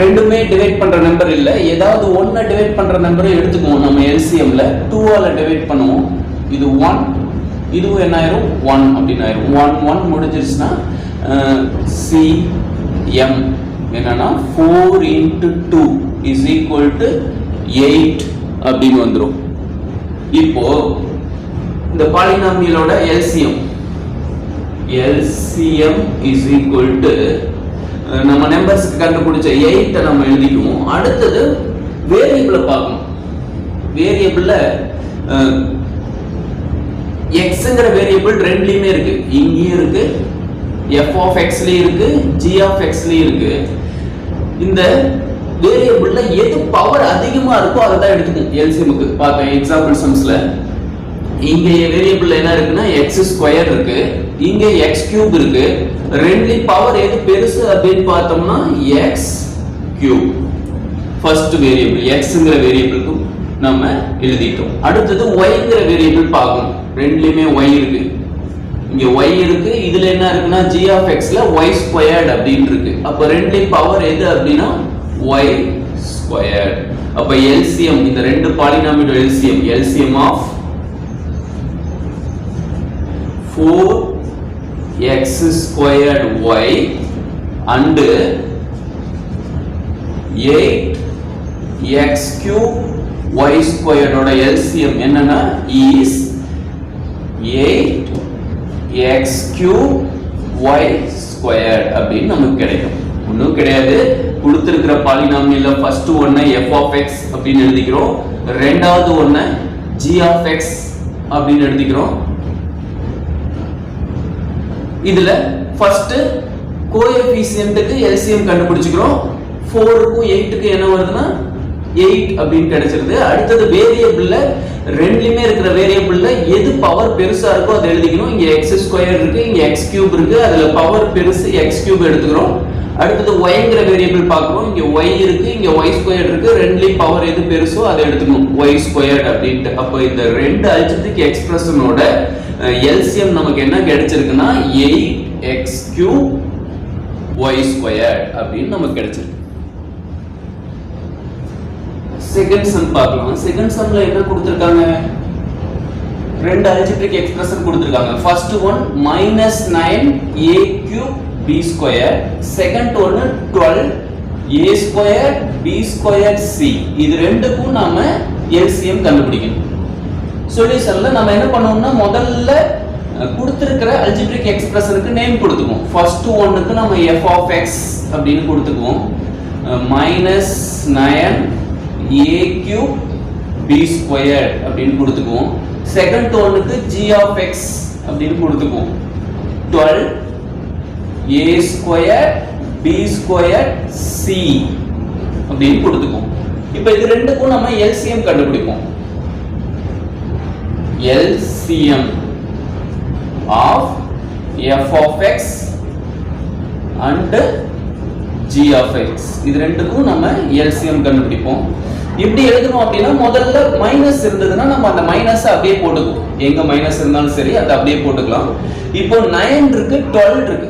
ரெண்டுமே டிவைட் பண்ற நம்பர் இல்ல, ஏதாவது ஒண்ண டிவைட் பண்ற நம்பரை எடுத்துக்குவோம். நம்ம LCMல 2 ஆல டிவைட் பண்ணுவோம். இது 1, இதுவும் என்ன ஆயிரும் 1 அப்படினு ஆயிரும். 1 1 முடிஞ்சிருச்சுனா CM என்னன்னா 4 into 2 is equal to 8 அப்படினு வந்துரும். இப்போ இந்த பாலினாமியலோட LCM is equal to நம்ம நம்பர்ஸ்க்கு கண்டுபிடிச்ச 8 நம்ம எழுதிக்குவோம். அடுத்தது வேரியபிளை பார்க்கணும். வேரியபிள்ல xங்கற வேரியபிள் ரெண்டுலயுமே இருக்கு. இங்கேயும் இருக்கு, f of x ல இருக்கு, g of x ல இருக்கு. இந்த வேரியபிள்ல எது பவர் அதிகமா இருக்கோ அதை தான் எடுத்துக்கணும் LCMக்கு. பாருங்க எக்ஸாம்பிள் சம்ஸ்ல இங்க வேரியபிள் என்ன இருக்குன்னா x ஸ்கொயர் இருக்கு, இங்க x கியூப் இருக்கு. ரெண்டு பவர் எது பெருசு அப்படினு பார்த்தோம்னா x கியூப். ஃபர்ஸ்ட் வேரியபிள் xங்கற வேரியபிளுக்கு நம்ம எழுதிட்டோம். அடுத்து yங்கற வேரியபிள் பார்க்கணும். ரெண்டுலயுமே y இருக்கு. இங்க y இருக்கு, இதுல என்ன இருக்குன்னா g of x ல y ஸ்கொயர்ட் அப்படினு இருக்கு. அப்ப ரெண்டுலயும் பவர் எது அப்படினா y ஸ்கொயர்ட். அப்ப LCM இந்த ரெண்டு பாலினாமியோட LCM of 4x squared y and 8x cube y squared ஓட LCM என்னன்னா is 8x cube y squared அப்படின்னு நமக்கு கிடைக்கும். ஒண்ணும் கிடையாது, கொடுத்திருக்கிற பாலினாமியல்ல ஃபர்ஸ்ட் ஒன்னை f of x அப்படின்னு எழுதிக்கிறோம், ரெண்டாவது ஒன்னை g of x அப்படின்னு எழுதிக்கிறோம். இதுல ஃபர்ஸ்ட் கோஎஃபிஷியன்ட்க்கு LCM கண்டுபிடிச்சுக்கிறோம். 4 க்கும் 8 க்கு என்ன வருதுன்னா 8 அப்படின்னு கிடைச்சிருது. அடுத்தது வேரியபிள்ல ரெண்டுலயுமே இருக்கிற வேரியபிள்ல எது பவர் பெருசா இருக்கோ அதை எழுதிக்கணும். இங்க x² இருக்கு, இங்க x கியூப் இருக்கு, அதுல பவர் பெருசு x கியூப் எடுத்துக்கிறோம். அடுத்தது yங்கிற வேரியபிள் பார்க்கிறோம், இங்க y இருக்கு, இங்க y² இருக்கு, ரெண்டுலயும் பவர் எது பெருசோ அதை எடுத்துக்கணும், y² அப்படின்ட்டு. அப்போ இந்த ரெண்டு அல்ஜிப்ரிக் எக்ஸ்பிரஷனோட LCM நமக்கு என்ன கிடைச்சிருக்குன்னா 8x³ y² அப்படின்னு நமக்கு கிடைச்சிருக்கு. செகண்ட் சம் பார்க்கலாம். செகண்ட் சம்ல என்ன கொடுத்திருக்காங்க, ரெண்டு அல்ஜிப்ரிக் எக்ஸ்பிரஷன் கொடுத்திருக்காங்க. First one -9a³ b², second one 12a² b²c. இது ரெண்டுக்கும் நாம LCM கண்டுபிடிக்கணும். சொல்யூஷன்ல நம்ம என்ன பண்ணுவோம்னா முதல்ல கொடுத்திருக்கிற அல்ஜிப்ரிக் எக்ஸ்பிரஷனுக்கு நேம் கொடுத்துக்குவோம். ஃபர்ஸ்ட் ஒன்னுக்கு நம்ம f of x அப்படின்னு கொடுத்துக்குவோம், -9a³ b² அப்படின்னு கொடுத்துக்குவோம். செகண்ட் ஒன்னுக்கு g of x அப்படின்னு கொடுத்துக்குவோம், 12a² b²c அப்படின்னு கொடுத்துக்குவோம். இப்போ இது ரெண்டுக்கும் நம்ம LCM கண்டுபிடிப்போம். LCM of f of x and g of x, இது ரெண்டுக்கும் நம்ம LCM கண்டுபிடிப்போம். இப்படி எழுதணும் அப்படின்னா முதல்ல மைனஸ் இருந்ததுன்னா நம்ம அந்த மைனஸ் அப்படியே போட்டுக்குவோம். எங்க மைனஸ் இருந்தாலும் சரி அதை அப்படியே போட்டுக்கலாம். இப்போ 9 இருக்கு, 12 இருக்கு.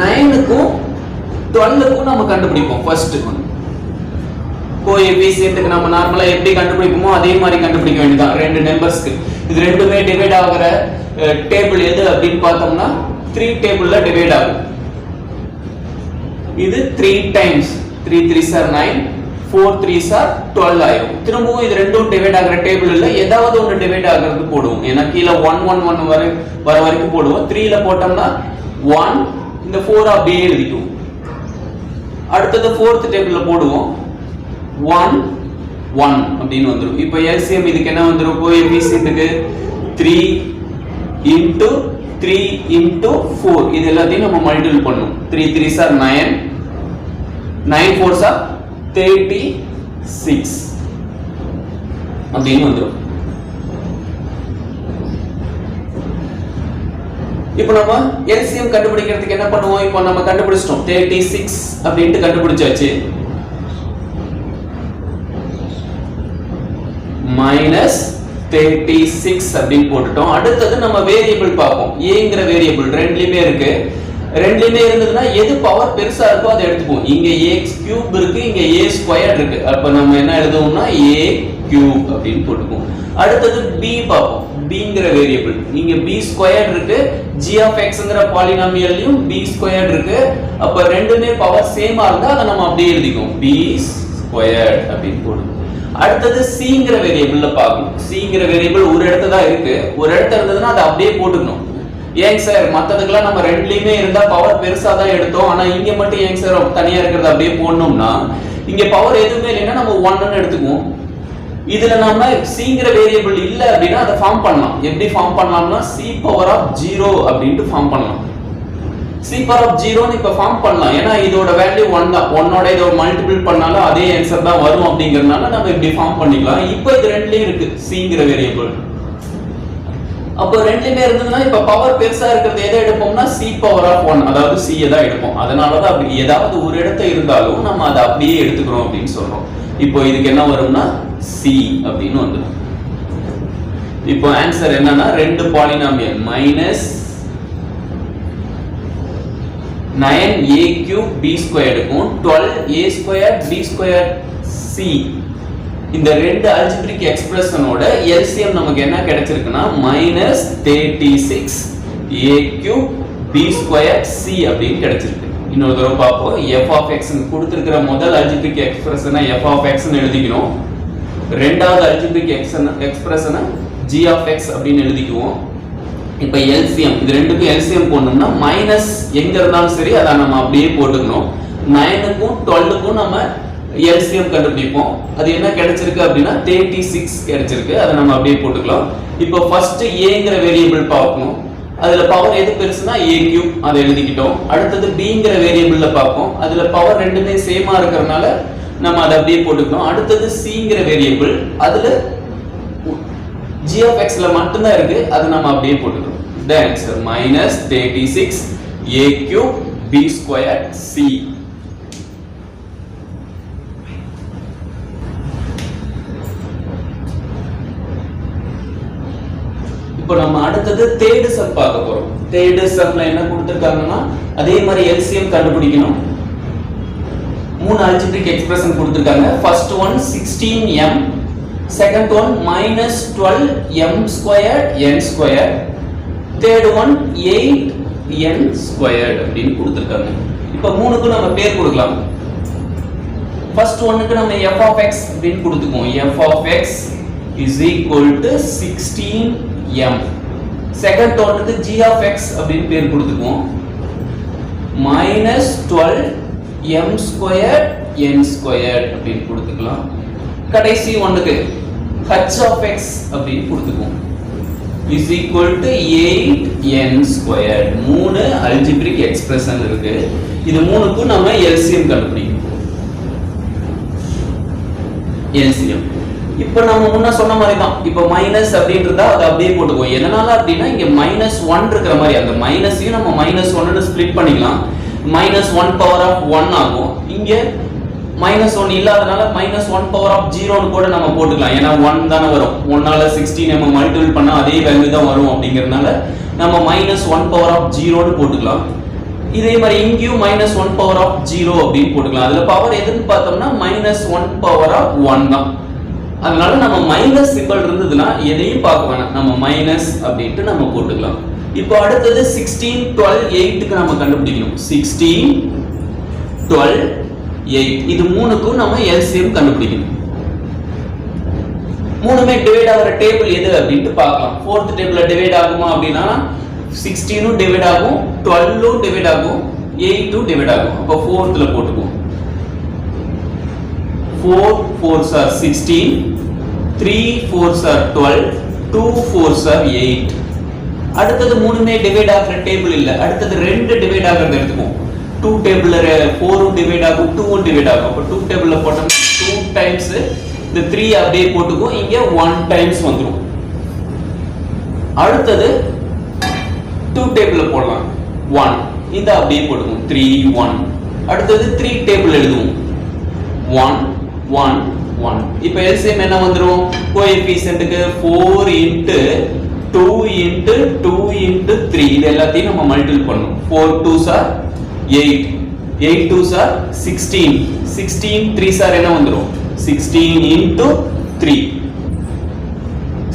9க்கும் 12க்கும் நம்ம கண்டுபிடிப்போம். ஃபர்ஸ்ட் ஒன் கோஎஃபிஷியன்ட்க்கு நம்ம நார்மலா எப்படி கண்டுபிடிப்போமோ அதே மாதிரி கண்டுபிடிக்க வேண்டியதான். ரெண்டு நம்பர்ஸ்க்கு இது ரெண்டுமே டிவைட் ஆகுற டேபிள் எது அப்படின்னு பார்த்தோம்னா 3 டேபிள்ல டிவைட் ஆகும். இது 3 times 3 3s are 9, 4 3s are 12 ஆயிரும். திரும்பவும் இது ரெண்டும் டிவைட் ஆகுற டேபிள் இல்ல, ஏதாவது ஒன்னு டிவைட் ஆகுறது போடுவோம். ஏன்னா கீழ 1 1 1 வர வரைக்கும் போடுவோம். 3ல போட்டோம்னா 1, இந்த 4 அப்படியே எழுதிக்குவோம். அடுத்தது 4th டேபிள்ல போடுவோம், 1 1 அப்படின்னு வந்துரும். இப்போ LCM இதுக்கு என்ன வந்துரும், கோஎஃபிஷியன்ட்க்கு 3 into 3 into 4 இது எல்லாத்தையும் நம்ம மல்டிபிள் பண்ணனும். 3 3s are 9, 9 4s are 36 அப்படின்னு வந்துரும். இப்போ நம்ம LCM கண்டுபிடிக்கிறதுக்கு என்ன பண்ணுவோம், இப்போ நம்ம கண்டுபிடிச்சிட்டோம் 36 அப்படினு கண்டுபிடிச்சாச்சு. -36 அப்படினு போட்டுட்டோம். அடுத்து நம்ம வேரியபிள் பார்ப்போம். aங்கிற வேரியபிள் ரெண்டுலயுமே இருக்கு. ரெண்டுலயுமே இருந்ததுன்னா எது பவர் பெருசா இருக்கோ அதை எடுத்துப்போம். இங்க ax³ இருக்கு, இங்க a² இருக்கு. அப்ப நம்ம என்ன எழுதுவோம்னா a³ அப்படினு போட்டுப்போம். அடுத்து b பார்ப்போம். bங்கிற வேரியபிள் இங்க b² இருக்கு, g of xங்கற பாலினாமியல்லையும் b² இருக்கு. அப்ப ரெண்டுமே பவர் சேமா இருந்தா அதை நம்ம அப்படியே எழுதிக்குவோம், b² அப்படினு போடுவோம். அடுத்து cங்கிற வேரியபிள்ல பார்க்கணும். cங்கிற வேரியபிள் ஒரு இடத்துல தான் இருக்கு. ஒரு இடத்துல இருந்ததுன்னா அதை அப்படியே போட்டுக்கணும். ஏங்க சார் மத்ததுக்கெல்லாம் நம்ம ரெண்டுலயுமே இருந்தா பவர் பெருசா தான் எடுத்தோம், ஆனா இங்க மட்டும் ஏங்க சார் தனியா இருக்கிறத அப்படியே போடணும்னா இங்க பவர் எதுவுமே இல்லைன்னா நம்ம 1ன்னு எடுத்துக்குவோம். இதுல நம்ம cங்கிற வேரியபிள் இல்ல அப்படின்னா அதை ஃபார்ம் பண்ணலாம். எப்படி ஃபார்ம் பண்ணலாம்னா c⁻0 அப்படினு ஃபார்ம் பண்ணலாம். c⁻0 ன்னு இப்ப ஃபார்ம் பண்ணலாம். ஏன்னா இதோட வேல்யூ 1 தான். 1ஓட இத மல்டிபிள் பண்ணாலும் அதே ஆன்சர் தான் வரும் அப்படிங்கறனால நம்ம இப்படி ஃபார்ம் பண்ணிக்கலாம். இப்போ இது ரெண்டுலயும் இருக்கு cங்கிற வேரியபிள். அப்போ ரெண்டுலயுமே இருந்ததுன்னா இப்ப பவர் பெருசா இருக்கிறது எதை எடுப்போம்னா c⁻1 அதாவது c தான் எடுப்போம். அதனால தான் அப்படி ஏதாவது ஒரு இடத்துல இருந்தாலும் நம்ம அதை அப்படியே எடுத்துக்கிறோம் அப்படின்னு சொல்றோம். இப்போ இதுக்கு என்ன வரும்னா c அப்படின்னு வந்துடும். இப்போ ஆன்சர் என்னன்னா ரெண்டு பாலினாமியல் -9a³ b² க்கும் 12a² b²c இந்த ரெண்டு அல்ஜிப்ரிக் எக்ஸ்பிரஷனோட LCM நமக்கு என்ன கிடைச்சிருக்குன்னா -36a³ b²c அப்படின்னு கிடைச்சிருக்கு. இன்னொரு தடவை பார்ப்போம். f of x ன்னு கொடுத்திருக்கிற முதல் அல்ஜிப்ரிக் எக்ஸ்பிரஷனை f of x ன்னு எழுதிக்கிறோம். ரெண்டாவது அல்ஜிபிரிக் எக்ஸ்பிரஷனை g of x அப்படின்னு எழுதிக்குவோம். இப்போ எல்சிஎம் இது ரெண்டுக்கும் எல்சிஎம் போடணும்னா மைனஸ் எங்க இருந்தாலும் சரி அதை நம்ம அப்படியே போட்டுக்கணும். 9க்கும் 12க்கும் நம்ம எல்சிஎம் கண்டுபிடிப்போம். அது என்ன கிடைச்சிருக்கு அப்படின்னா 36 கிடைச்சிருக்கு. அதை நம்ம அப்படியே போட்டுக்கலாம். இப்போ ஃபர்ஸ்ட் ஏங்கிற வேரியபிள் பார்க்கணும். அதுல பவர் எது பெருசுனா a கியூப் அதை எழுதிக்கிட்டோம். அடுத்தது bங்கிற வேரியபிள்ல பார்ப்போம். அதுல பவர் ரெண்டுமே சேமா இருக்கறனால நம்ம அதை அப்படியே போட்டுக்கணும். அடுத்தது cங்கிற வேரியபிள் அதுல g of x ல மட்டும் தான் இருக்கு. அதை நம்ம அப்படியே போட்டுக்கணும். The answer -36 a cube b square c. இப்போ நம்ம அடுத்தது தேர்ட் சம் பார்க்க போறோம். தேர்ட் சம்ல என்ன கொடுத்திருக்காங்கன்னா அதே மாதிரி எல்சிஎம் கண்டுபிடிக்கணும். மூணு அல்ஜிபிரிக் எக்ஸ்பிரஷன் கொடுத்திருக்காங்க. First one 16m, second one -12m squared n square, third one 8n squared அப்படின்னு கொடுத்திருக்காங்க. இப்போ மூணுக்கு நம்ம பேர் கொடுக்கலாம். ஃபர்ஸ்ட் ஒன்னுக்கு நம்ம f of x அப்படின்னு கொடுத்துக்குவோம். f of x is equal to 16m. Second ஒன்னுக்கு g of x அப்படின்னு பேர் கொடுத்துக்குவோம். -12m squared n squared அப்படின்னு கொடுத்துக்கலாம். கடைசி ஒன்னுக்கு h of x அப்படின்னு கொடுத்துக்குவோம். is equal to 8n squared. மூணு அல்ஜிபிரிக் எக்ஸ்பிரஷன் இருக்கு. இது மூணுக்கும் நம்ம எல்சிஎம் கண்டுபிடிக்கணும். எல்சிஎம் இப்போ நம்ம முன்ன சொன்ன மாதிரி தான். இப்போ மைனஸ் அப்படின்றதா அதை அப்படியே போட்டுக்குவோம். எதனால அப்படின்னா இங்க -1 இருக்கிற மாதிரி அந்த மைனஸையும் நம்ம -1ன்னு ஸ்ப்ளிட் பண்ணிக்கலாம். -1 பவர் ஆஃப் 1 ஆகும். இங்க -1 இல்லாதனால -1 பவர் ஆஃப் 0ன்னு கூட நம்ம போட்டுக்கலாம். ஏன்னா 1 தானே வரும். 1ஆல 16 நம்ம மல்டிபிள் பண்ணா அதே வேல்யூ தான் வரும். அப்படிங்கறதுனால நம்ம -1 பவர் ஆஃப் 0ன்னு போட்டுக்கலாம். இதே மாதிரி இங்கேயும் -1 பவர் ஆஃப் 0 அப்படின்னு போட்டுக்கலாம். அதுல பவர் எதுன்னு பார்த்தோம்னா -1 பவர் ஆஃப் 1 தான். அதனால நம்ம மைனஸ் சிம்பல் இருந்ததுன்னா எதையும் பார்க்க வேணாம். நம்ம மைனஸ் அப்படிட்டு நம்ம போட்டுக்கலாம். இப்போ அடுத்தது 16 12 8க்கு நம்ம கண்டுபிடிக்கணும். 16 12 8 இது மூணுக்கும் நம்ம எல்சிஎம் கண்டுபிடிக்கணும். மூணுமே டிவைட் ஆகிற டேபிள் எது அப்படிட்டு பார்க்கலாம். ஃபோர்த் டேபிள்ல டிவைட் ஆகுமா அப்படின்னா 16ம் டிவைட் ஆகும், 12ம் டிவைட் ஆகும், 8ம் டிவைட் ஆகும். அப்போ ஃபோர்த்ல போட்டுக்குவோம். 4 4s are 16, 3 4s are 12, 2 4s are 8. அடுத்தது மூணுமே டிவைட் ஆகிற டேபிள் இல்ல. அடுத்தது ரெண்டு டிவைட் ஆகிறது எடுத்துப்போம். 2 டேபிள்ல 4ம் டிவைட் ஆகும், 2ம் டிவைட் ஆகும். அப்ப 2 டேபிள்ல போட்டோம் 2 டைம்ஸ் இந்த 3 அப்படியே போட்டுக்கும். இங்க 1 டைம்ஸ் வந்துரும். அடுத்தது 2 டேபிள்ல போடலாம் 1 இந்த அப்படியே போட்டுக்கும் 3 1. அடுத்தது 3 டேபிள் எழுதுவோம் 1 1 1. இப்போ எல்சிஎம் என்ன வந்துரும்? கோஎஃபிஷியன்ட்க்கு 4 into 2 into 2 into 3 இது எல்லாத்தையும் நம்ம மல்டிபிள் பண்ணனும். 4 2s are 8, 8 2s are 16, 16 3s are என்ன வந்துரும்? 16 into 3,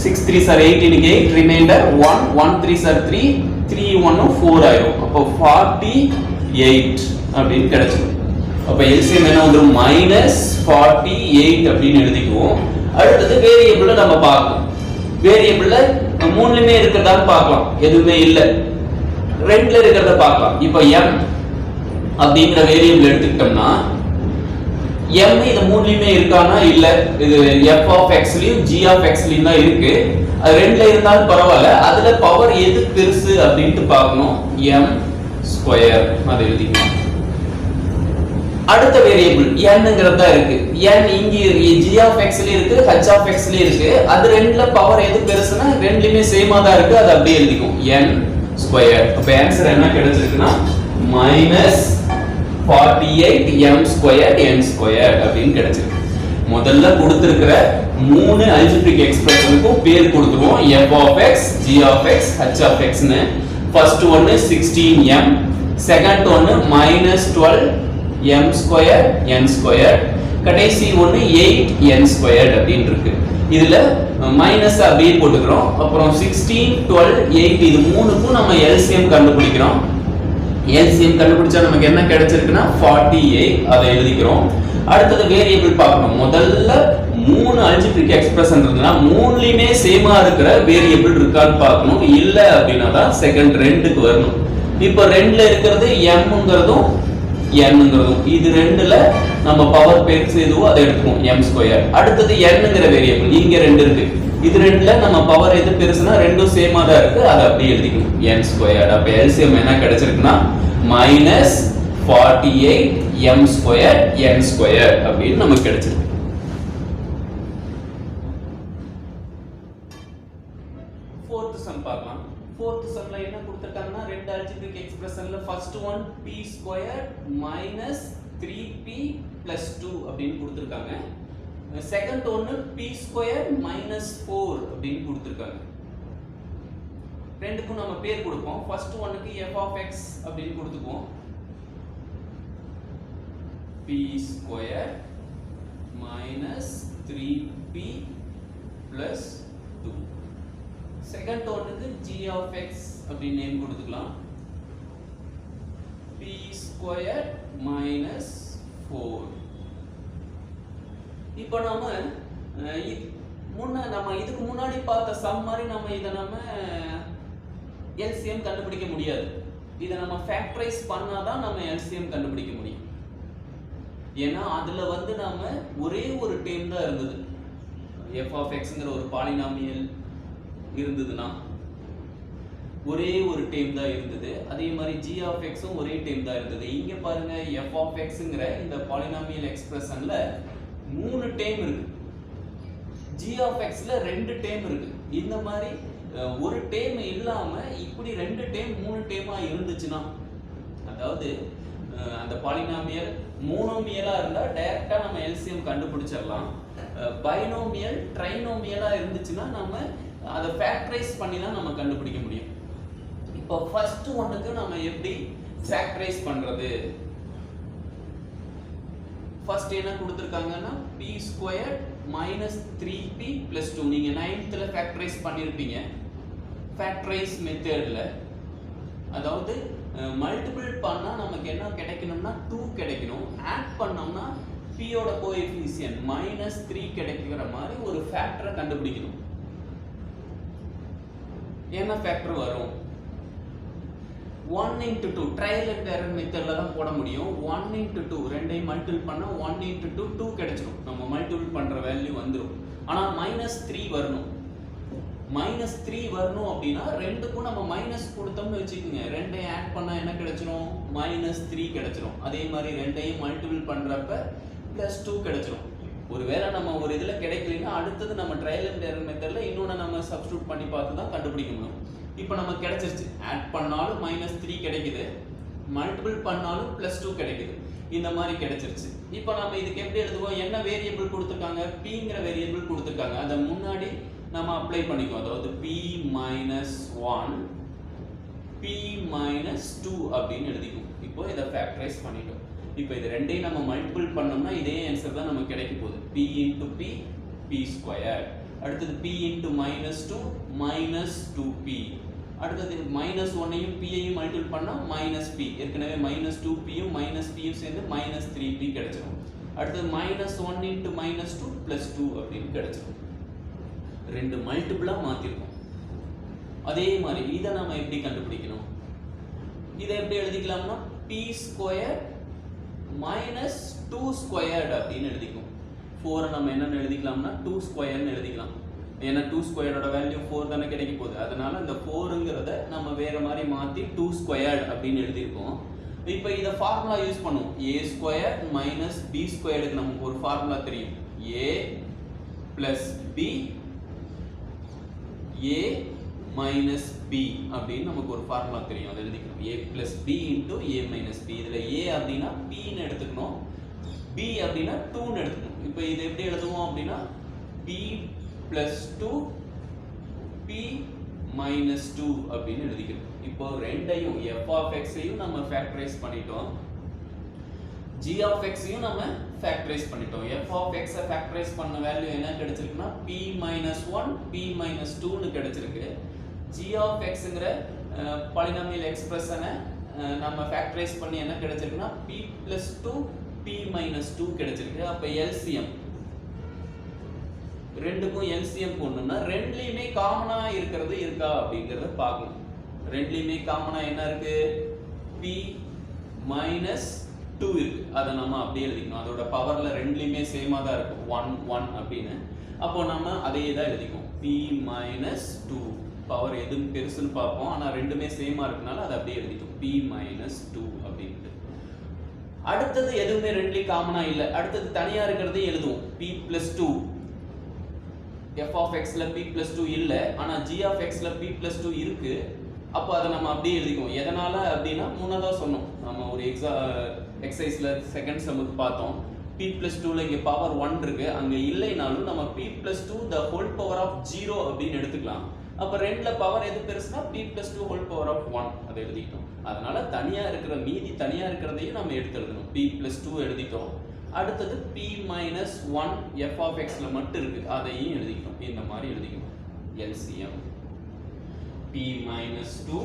6 3s are 8 into 8 remainder 1, 1 3s are 3, 3 1 4 ஆயிரும். அப்போ 48 அப்படின்னு கிடைச்சிரும். அப்ப எல்சிஎம் என்ன வந்துரும்? -48 அப்படின்னு எழுதிக்குவோம். அடுத்தது வேரியபிள நம்ம பார்க்கலாம். வேரியபிள்ல மூணுலயுமே இருக்கறதான்னு பார்க்கலாம். எதுவுமே இல்ல, ரெண்டுல இருக்கறத பார்க்கலாம். இப்போ m அப்படிங்கற வேரியபிள் எடுத்துக்கிட்டோம்னா m இது மூணுலயுமே இருக்கானா இல்ல, இது f of x லயும் g of x லயும் தான் இருக்கு. அது ரெண்டுல இருந்தாலும் பரவாயில்ல. அதுல பவர் எது பெருசு அப்படினு பார்க்கணும். m ஸ்கொயர் அதை எழுதிக்கலாம். அடுத்த வேரியபிள் n ங்கறதா இருக்கு. n இங்க g of x ல இருக்கு, h of x ல இருக்கு. அது ரெண்டுல பவர் எது பெருசுனா ரெண்டுலயுமே சேமா தான் இருக்கு. அதை அப்படியே எழுதிக்கும் n ஸ்கொயர். அப்ப ஆன்சர் என்ன கிடைச்சிருக்குன்னா -48m ஸ்கொயர் n ஸ்கொயர் அப்படின்னு கிடைச்சிருக்கு. முதல்ல கொடுத்திருக்கிற மூணு அல்ஜிபிரிக் எக்ஸ்பிரஷனுக்கும் பேர் கொடுத்துருவோம். f of x, g of x, h of x னு. First one 16m, second one -12m square n square, கடைசி ஒன்னு 8n ஸ்கொயர் அப்படின்னு இருக்கு. இதுல மைனஸ் அப்படியே போட்டுக்கிறோம். அப்புறம் 16 12 8 இது மூணுக்கும் நம்ம எல்சிஎம் கண்டுபிடிக்கிறோம். எல்சிஎம் கண்டுபிடிச்சா நமக்கு என்ன கிடைச்சிருக்குன்னா 48. அதை எழுதிக்கிறோம். அடுத்தது வேரியபிள் பார்க்கணும். முதல்ல மூணு அல்ஜிபிரிக் எக்ஸ்பிரஷன் இருந்ததுன்னா மூணுலயுமே சேமா இருக்கிற வேரியபிள் இருக்கான்னு பார்க்கணும். இல்ல அப்படின்னா தான் செகண்ட் ரெண்டுக்கு வரணும். இப்போ ரெண்டுல இருக்கிறது mங்கிறதும் nங்கிறதும் இது ரெண்டுல நம்ம பவர் பெருசு எதுவோ அதை எடுத்துக்குவோம் m ஸ்கொயர். அடுத்தது nங்கிற வேரியபிள் இங்க ரெண்டு இருக்கு. இது ரெண்டுல நம்ம பவர் எது பெருசுனா ரெண்டும் சேமா தான் இருக்கு. அதை அப்படியே எழுதிக்கணும் n ஸ்கொயர். அப்ப LCM என்ன கிடைச்சிருக்குன்னா -48 m ஸ்கொயர் n ஸ்கொயர் அப்படின்னு நமக்கு கிடைச்சிருக்கு. fourth sum பார்க்கலாம். fourth sumல என்ன கொடுத்திருக்காங்கன்னா ரெண்டு அல்ஜிபிரிக் எக்ஸ்பிரஷன்ல first one p square -3p + 2 அப்படின்னு கொடுத்திருக்காங்க. செகண்ட் ஒன்னு p ஸ்கொயர் -4 அப்படின்னு கொடுத்திருக்காங்க. ரெண்டுக்கும் நம்ம பேர் கொடுப்போம். ஃபர்ஸ்ட் ஒன்னுக்கு f of x அப்படின்னு கொடுத்துக்குவோம். p square -3p + 2. செகண்ட் ஒன்னுக்கு g of x அப்படி நேம் கொடுத்துக்கலாம். p square -4. இப்போ நாம இதுக்கு முன்னாடி பார்த்த சம் மாதிரி நம்ம இத நம்ம LCM கண்டுபிடிக்க முடியாது. இத நம்ம ஃபேக்டரைஸ் பண்ணாதான் நம்ம LCM கண்டுபிடிக்க முடியும். ஏன்னா அதுல வந்து நாம ஒரே ஒரு டேர்ம் தான் இருந்தது. f of xங்கிற ஒரு பாலினாமியல் இருந்ததுன்னா ஒரே ஒரு டேர்ம் தான் இருந்தது. அதே மாதிரி g of xம் ஒரே டேர்ம் தான் இருந்தது. இங்க பாருங்க f of xங்கிற இந்த பாலினாமியல் எக்ஸ்பிரஷன்ல மூணு டேர்ம் இருக்கு. g of xல ரெண்டு டேர்ம் இருக்கு. இந்த மாதிரி ஒரு டேர்ம் இல்லாம இப்படி ரெண்டு டேர்ம் மூணு டேர்மா இருந்துச்சுன்னா அதாவது அந்த பாலினாமியல் மோனோமியலா இருந்தா டைரக்டா நம்ம LCM கண்டுபிடிச்சிடலாம். பைனோமியல் ட்ரைனோமியலா இருந்துச்சுன்னா நம்ம அதை ஃபேக்டரைஸ் பண்ணி தான் நம்ம கண்டுபிடிக்க முடியும். இப்போ ஃபர்ஸ்ட் ஒன்னுக்கு நம்ம எப்படி ஃபேக்டரைஸ் பண்றது? ஃபர்ஸ்ட் என்ன கொடுத்திருக்காங்கன்னா p ஸ்கொயர் -3p + 2. நீங்க 9thல ஃபேக்டரைஸ் பண்ணிருப்பீங்க. ஃபேக்டரைஸ் மெத்தட்ல அதாவது மல்டிபிள் பண்ணா நமக்கு என்ன கிடைக்கணும்னா 2 கிடைக்கணும். ஆட் பண்ணோம்னா p ஓட கோஎஃபிஷியன்ட் -3 கிடைக்கிற மாதிரி ஒரு ஃபேக்டரை கண்டுபிடிக்கணும். என்ன ஃபேக்டர் வரும்? 1 × 2 ட்ரையல் அண்ட் எரர் மெத்தட்ல தான் போட முடியும். 1 × 2 ரெண்டையும் மல்டிபிள் பண்ணா 1 × 2 2 கிடைச்சிடும். நம்ம மல்டிபிள் பண்ற வேல்யூ வந்துரும். ஆனா -3 வரணும். -3 வரணும் அப்படின்னா ரெண்டுக்கும் நம்ம மைனஸ் கொடுத்தோம்னு வெச்சுக்கங்க. ரெண்டையும் ஆட் பண்ணா என்ன கிடைச்சிரும்? -3 கிடைச்சிரும். அதே மாதிரி ரெண்டையும் மல்டிபிள் பண்றப்ப +2 கிடைச்சிரும். ஒருவேளை நம்ம ஒரு இதுல கிடைக்கலனா அடுத்து நம்ம ட்ரையல் அண்ட் எரர் மெத்தட்ல இன்னொன்னு நம்ம சப்ஸ்டிட்யூட் பண்ணி பார்த்து தான் கண்டுபிடிக்க முடியும். இப்போ நமக்கு கிடைச்சிருச்சு. ஆட் பண்ணாலும் -3 கிடைக்குது, மல்டிபிள் பண்ணாலும் +2 கிடைக்குது. இந்த மாதிரி கிடைச்சிருச்சு. இப்போ நம்ம இதுக்கு எப்படி எழுதுவோம்? என்ன வேரியபிள் கொடுத்திருக்காங்க? pங்கிற வேரியபிள் கொடுத்திருக்காங்க. அத முன்னாடி நம்ம அப்ளை பண்ணிக்குவோம். அதாவது p - 1 p - 2 அப்படினு எழுதிக்குவோம். இப்போ இத ஃபேக்டரைஸ் பண்ணிட்டோம். இப்போ இது ரெண்டையும் நம்ம மல்டிபிள் பண்ணோம்னா இதே ஆன்சர் தான் நமக்கு கிடைக்க போகுது. p × p p square. அடுத்து p × -2 -2p. அடுத்து -1ஐயும் p ஐயும் மல்டிபிள் பண்ணா -p. ஏற்கனவே -2p யும் -p யும் சேர்ந்து -3p கிடைச்சிரும். அடுத்து -1 × -2 +2 அப்படினு கிடைச்சிரும். ரெண்டு மல்டிபிளா மாத்திருக்கோம். அதே மாதிரி இத நாம எப்படி கண்டுபிடிக்கணும்? இத எப்படி எழுதிக்கலாம்னா p ஸ்கொயர் -2 ஸ்கொயர்ட் அப்படினு எழுதிக்குவோம். 4 நம்ம என்னன்னு எழுதிக்கலாம்னா 2 ஸ்கொயர்னு எழுதிக்கலாம். ஏன்னா 2 ஸ்கொயரோட வேல்யூ 4 தானே கிடைக்க போகுது. அதனால இந்த 4ங்கறத நம்ம வேற மாதிரி மாத்தி 2 ஸ்கொயர்ட் அப்படினு எழுதிருக்கோம். இப்போ இத ஃபார்முலா யூஸ் பண்ணுவோம். a ஸ்கொயர் - b ஸ்கொயர்டுக்கு நமக்கு ஒரு ஃபார்முலா தெரியும். a + b a - b அப்படின்னு நமக்கு ஒரு ஃபார்முலா தெரியும். அதை எழுதிக்கணும். a + b × a - b. இதுல a அப்படினா p ன்னு எடுத்துக்கணும், b அப்படினா 2 ன்னு எடுத்துக்கணும். இப்போ இது எப்படி எழுதுவோம் அப்படினா p + 2 p - 2 அப்படின்னு எழுதிக்கணும். இப்போ ரெண்டையும் f of x ஐயும் நம்ம ஃபேக்டரைஸ் பண்ணிட்டோம், g of x ஐயும் நம்ம ஃபேக்டரைஸ் பண்ணிட்டோம். f of x ஃபேக்டரைஸ் பண்ண வேல்யூ என்ன கிடைச்சிருக்குன்னா p - 1 p - 2 ன்னு கிடைச்சிருக்கு. g of xங்கற பாலினாமியல் எக்ஸ்பிரஷனை நம்ம ஃபேக்டரைஸ் பண்ணி என்ன கிடைச்சிருக்குன்னா p + 2 p - 2 கிடைச்சிருக்கு. அப்ப LCM ரெண்டுக்கும் எல்சிஎம் போடணும்னா ரெண்டுலயுமே காமனா இருக்கிறது இருக்கா அப்படிங்கறத பார்க்கணும். ரெண்டுலயுமே காமனா என்ன இருக்கு? p minus 2 இருக்கு. அத நம்ம அப்படியே எழுதிக்கணும். அதோட பவர்ல ரெண்டுலயுமே சேமா தான் இருக்கு 1 1 அப்படினு. அப்போ நம்ம அதையே தான் எழுதிக்குவோம். p minus 2 பவர் எது பெருசுன்னு பார்ப்போம். ஆனா ரெண்டுமே சேமா இருக்கனால அதை அப்படியே எழுதிட்டோம். p minus 2 அப்படினு. அடுத்தது எதுவுமே ரெண்டுலயும் காமனா இல்ல. அடுத்தது தனியா இருக்கிறதை எழுதுவோம். p plus 2 f of x ல p plus 2 இல்ல. ஆனா g of x ல p plus 2 இருக்கு. அப்போ அதை நம்ம அப்படியே எழுதிக்குவோம். எதனால அப்படின்னா முன்னதா சொன்னோம். நம்ம ஒரு எக்ஸசைஸ்ல செகண்ட் சம்முக்கு பார்த்தோம். p plus 2 ல இங்க பவர் 1 இருக்கு. அங்க இல்லைனாலும் நம்ம p plus 2 the whole power of 0 அப்படின்னு எடுத்துக்கலாம். அப்ப ரெண்டுல பவர் எது பெருசுனா p plus 2 whole power of 1 அதை எழுதிட்டோம். அதனால தனியா இருக்கிற மீதி தனியா இருக்கிறதையும் நம்ம எடுத்து எழுதணும். p plus 2 எழுதிட்டோம். அடுத்தது p minus 1 f of x ல மட்டும் இருக்கு. அதையும் எழுதிட்டோம். இந்த மாதிரி எழுதிக்கணும். LCM p minus 2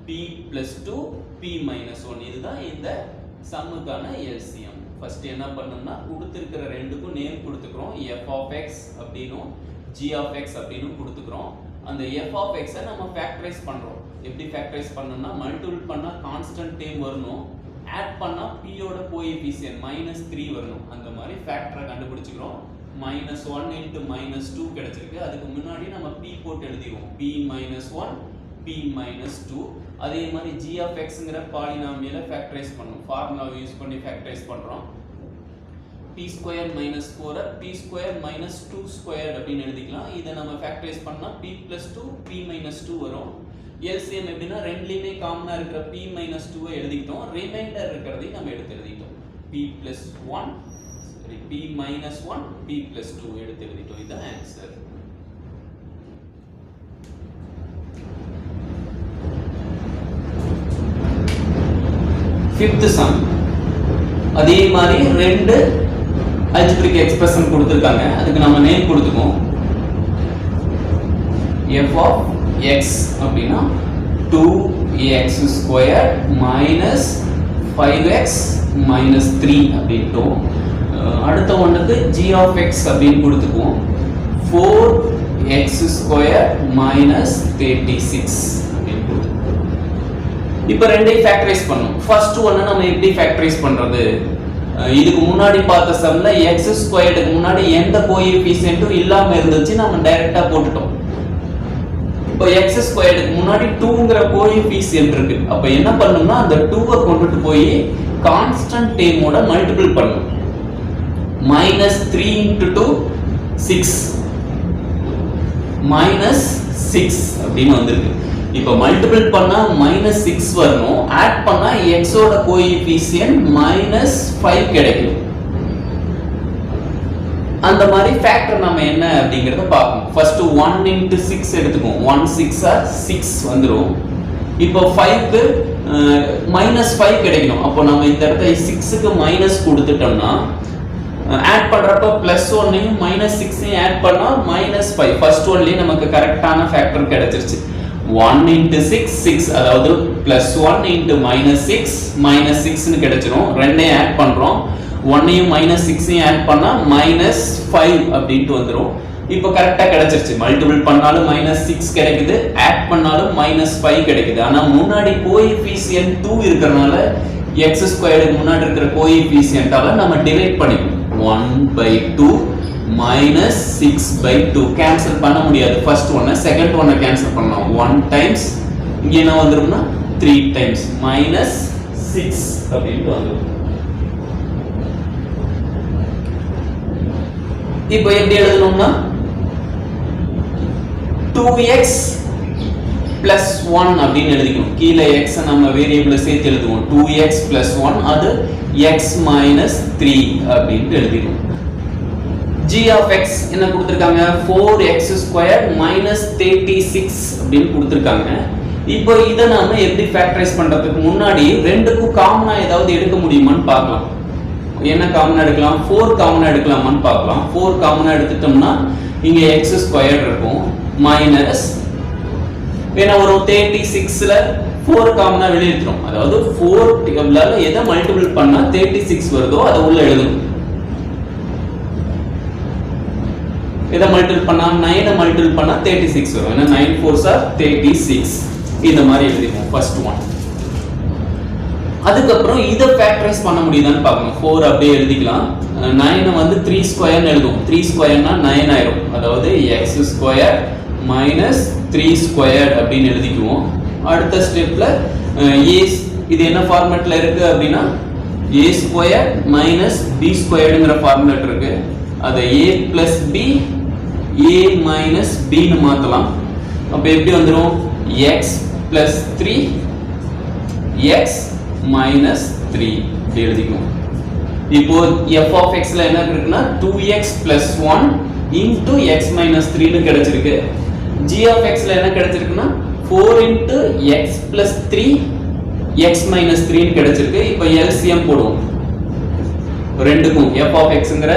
p plus 2 p minus 1 இதுதான் இந்த சம்முக்கான LCM. ஃபர்ஸ்ட் என்ன பண்ணனும்னா கொடுத்திருக்கிற ரெண்டுக்கும் நேம் கொடுத்துக்கிறோம். f of x அப்படினும் g of x அப்படினும் கொடுத்துக்கிறோம். அந்த f of x ஐ நம்ம ஃபேக்டரைஸ் பண்றோம். எப்படி ஃபேக்டரைஸ் பண்ணனும்னா மல்டிபிள் பண்ணா கான்ஸ்டன்ட் டேர்ம் வரணும். ஆட் பண்ணா p யோட கோஎஃபிஷியன்ட் -3 வரணும். அந்த மாதிரி ஃபேக்டரை கண்டுபிடிச்சுக்கிறோம். -1 into -2 கிடைச்சிருக்கு. அதுக்கு முன்னாடி நம்ம p போட்டு எழுதிடுவோம். p minus 1 p minus 2. அதே மாதிரி g of xங்கற பாலினாமியலை ஃபேக்டரைஸ் பண்ணனும். ஃபார்முலாவை யூஸ் பண்ணி ஃபேக்டரைஸ் பண்றோம். p square minus 4 p square minus 2 square அப்படினு எழுதிக்கலாம். இத நம்ம ஃபேக்டரைஸ் பண்ணா p plus 2 p minus 2 வரும். LCM எப்படினா ரெண்டுலயுமே காமனா இருக்கிற p minus 2 ஐ எழுதிட்டோம். ரிமைண்டர் இருக்கிறதை நம்ம எடுத்து எழுதிட்டோம். p plus 1 p minus 1 p plus 2 எடுத்து எழுதிட்டோம். இதுதான் ஆன்சர். ஃபிஃப்த் சம் அதே மாதிரி ரெண்டு அல்ஜிப்ரிக் எக்ஸ்பிரஷன் கொடுத்திருக்காங்க. அதுக்கு நம்ம நேம் கொடுத்துக்குவோம். f of x அப்படினா 2x square minus 5x minus 3 அப்படின்ட்டோம். அடுத்த ஒண்ணுக்கு g of x அப்படின்னு கொடுத்துக்குவோம். 4x square minus 36 அப்படின்னு கொடுத்துக்குவோம். இப்போ ரெண்டையும் ஃபேக்டரைஸ் பண்ணனும். ஃபர்ஸ்ட் ஒண்ண நம்ம எப்படி ஃபேக்டரைஸ் பண்றது? இதுக்கு முன்னாடி பார்த்த சம்ல x ஸ்கொயர்டுக்கு முன்னாடி எந்த கோஎஃபிஷியன்ட்டும் இல்லாம இருந்துச்சு. நம்ம டைரக்டா போட்டுட்டோம். இப்போ x ஸ்கொயர்டுக்கு முன்னாடி 2ங்கற கோஎஃபிஷியன்ட் இருக்கு. அப்ப என்ன பண்ணனும்னா அந்த 2 கொண்டுட்டு போய் கான்ஸ்டன்ட் டேர்மோட மல்டிபிள் பண்ணனும். -3 into 2 6 -6 அப்படினு வந்திருக்கு. இப்போ மல்டிபிள் பண்ணா -6 வரணும். ஆட் பண்ணா x ஓட கோஎஃபிஷியன்ட் -5 கிடைக்கும். அந்த மாதிரி ஃபேக்டர் நாம என்ன அப்படிங்கறத பார்ப்போம். ஃபர்ஸ்ட் 1 into 6 எடுத்துக்குவோம். 1 6 ஆர் 6 வந்துரும். இப்போ 5 க்கு -5 கிடைக்கணும். அப்போ நம்ம இந்த இடத்துல 6 க்கு மைனஸ் கொடுத்துட்டோம்னா ஆட் பண்றப்ப +1 னையும் -6 ஐயும் ஆட் பண்ணா -5. ஃபர்ஸ்ட் ஒன்லயே நமக்கு கரெக்ட்டான ஃபேக்டர் கிடைச்சிருச்சு. 1 into 6 6 அதாவது +1 into -6 -6 னு கிடைச்சிரும். ரெண்டையும் ஆட் பண்றோம். 1 ஐயும் -6 ஐயும் ஆட் பண்ணா -5 அப்படிட்டு வந்துரும். இப்போ கரெக்ட்டா கிடைச்சிருச்சு. மல்டிபிள் பண்ணாலும் -6 கிடைக்குது, ஆட் பண்ணாலும் -5 கிடைக்குது. ஆனா முன்னாடி கோஎஃபிஷியன்ட் 2 இருக்கறனால x ஸ்கொயர்டுக்கு முன்னாடி இருக்கிற கோஎஃபிஷியன்ட்டால நம்ம டிவைட் பண்ணிக்கணும். 1/2 -6/2 கேன்சல் பண்ண முடியாது. ஃபர்ஸ்ட் ஒன்ன செகண்ட் ஒன்ன கேன்சல் பண்ணலாம். 1 டைம்ஸ் இங்க என்ன வந்துரும்னா 3 டைம்ஸ் -6 அப்படினு வந்துரும். இப்போ எப்படி எழுதணும்னா 2x plus 1 அப்படினு எழுதிக்கணும். கீழ x நம்ம வேரியபிளை சேர்த்து எழுதுவோம். 2x plus 1 அது x minus 3 அப்படினு எழுதிடுவோம். g of x என்ன கொடுத்திருக்காங்க? 4x square minus 36 அப்படினு கொடுத்திருக்காங்க. இப்போ இத நாம எப்படி ஃபேக்டரைஸ் பண்றதுக்கு முன்னாடி ரெண்டுக்கும் காமனா ஏதாவது எடுக்க முடியுமான்னு பார்க்கலாம். என்ன காமனா எடுக்கலாம்? 4 காமனா எடுக்கலாமான்னு பார்க்கலாம். 4 காமனா எடுத்துட்டோம்னா இங்க x ஸ்கொயர் இருக்கும் மைனஸ் வேணா ஒரு 36ல 4 காமனா வெளிய எடுத்துறோம். அதாவது 4 டேபிளால எதை மல்டிபிள் பண்ணா 36 வருதோ அதை உள்ள எழுதணும். இதை மல்டிபிள் பண்ணா 9 மல்டிபிள் பண்ணா 36 வரும். ஏன்னா 9 4s are 36. இந்த மாதிரி எழுதிடுவோம் ஃபர்ஸ்ட் ஒன். அதுக்கப்புறம் இதை ஃபேக்டரைஸ் பண்ண முடியுதான்னு பார்க்கணும். 4 அப்படியே எழுதிக்கலாம். 9 வந்து 3 ஸ்கொயர்னு எழுதுவோம். 3 ஸ்கொயர்னா 9 ஆயிரும். அதாவது x ஸ்கொயர் மைனஸ் 3 ஸ்கொயர் அப்படின்னு எழுதிக்குவோம். அடுத்த ஸ்டெப்ல இது என்ன ஃபார்மேட்ல இருக்கு அப்படின்னா a ஸ்கொயர் மைனஸ் b ஸ்கொயர்ங்கிற ஃபார்முலேட் இருக்கு. அதை a plus b a minus b ன்னு மாத்தலாம். அப்ப எப்படி வந்துரும் x பிளஸ் 3 x மைனஸ் 3 இப்படி எழுதிக்குவோம். இப்போ f of x ல என்ன இருக்குன்னா 2x plus 1 into x minus 3 ன்னு கிடைச்சிருக்கு. g of x ல என்ன கிடைச்சிருக்குன்னா 4 into x plus 3 x minus 3 ன்னு கிடைச்சிருக்கு. இப்போ LCM போடுவோம். ரெண்டுக்கும் f of xங்கற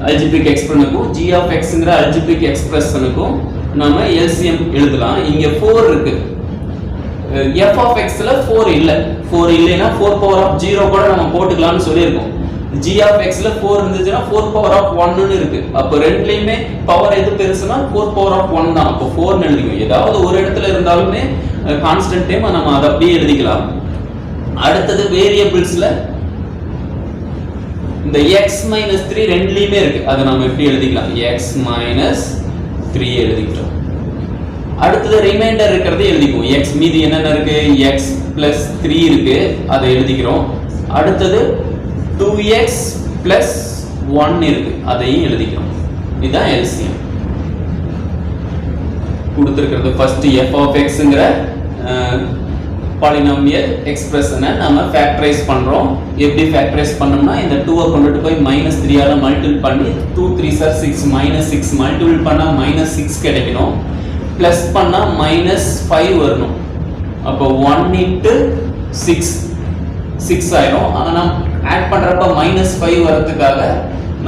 algebraic expressionக்கும் g of xங்கற algebraic expressionக்கும் நாம LCM எழுதலாம். இங்க 4 இருக்கு. f of x ல 4 இல்ல. 4 இல்லைனா 4 power of 0 கூட நம்ம போட்டுக்கலாம்னு சொல்லிருக்கோம். g of x ல 4 இருந்துச்சுனா 4 power of 1 ன்னு இருக்கு. அப்ப ரெண்டுலயுமே பவர் எது பெருசுனா 4 power of 1 தான். அப்ப 4 ன்னு எழுதிக்கோ. ஏதாவது ஒரு இடத்துல இருந்தாலுமே கான்ஸ்டன்ட் டைம் நம்ம அத அப்படியே எழுதிக்கலாம். அடுத்து வேரியபிள்ஸ்ல இந்த x - 3 ரெண்டுலயுமே இருக்கு. அத நாம எப்படி எழுதிக்கலாம்? x - 3 எழுதிட்டோம். அடுத்து ரிமைண்டர் இருக்குறது எழுதிக்குவோம். x மீதி என்னென்ன இருக்கு? x + 3 இருக்கு. அதை எழுதிக்கிறோம். அடுத்து 2x + 1 இருக்கு. அதையும் எழுதிக்கிறோம். இதுதான் LCM. கொடுத்திருக்கிறது ஃபர்ஸ்ட் f of xங்கற பாலினாமியல் எக்ஸ்பிரஷனை நாம ஃபேக்டரைஸ் பண்றோம். எப்படி ஃபேக்டரைஸ் பண்ணோம்னா இந்த 2 கொண்டுட்டு போய் -3 ஆல மல்டிபிள் பண்ணி 2 3s are 6 -6 மல்டிபிள் பண்ணா -6 கிடைக்கணும். பிளஸ் பண்ணா -5 வரணும். அப்போ 1 into 6 ஆயிடும். ஆனா ஆட் பண்றப்ப -5 வரதுக்காக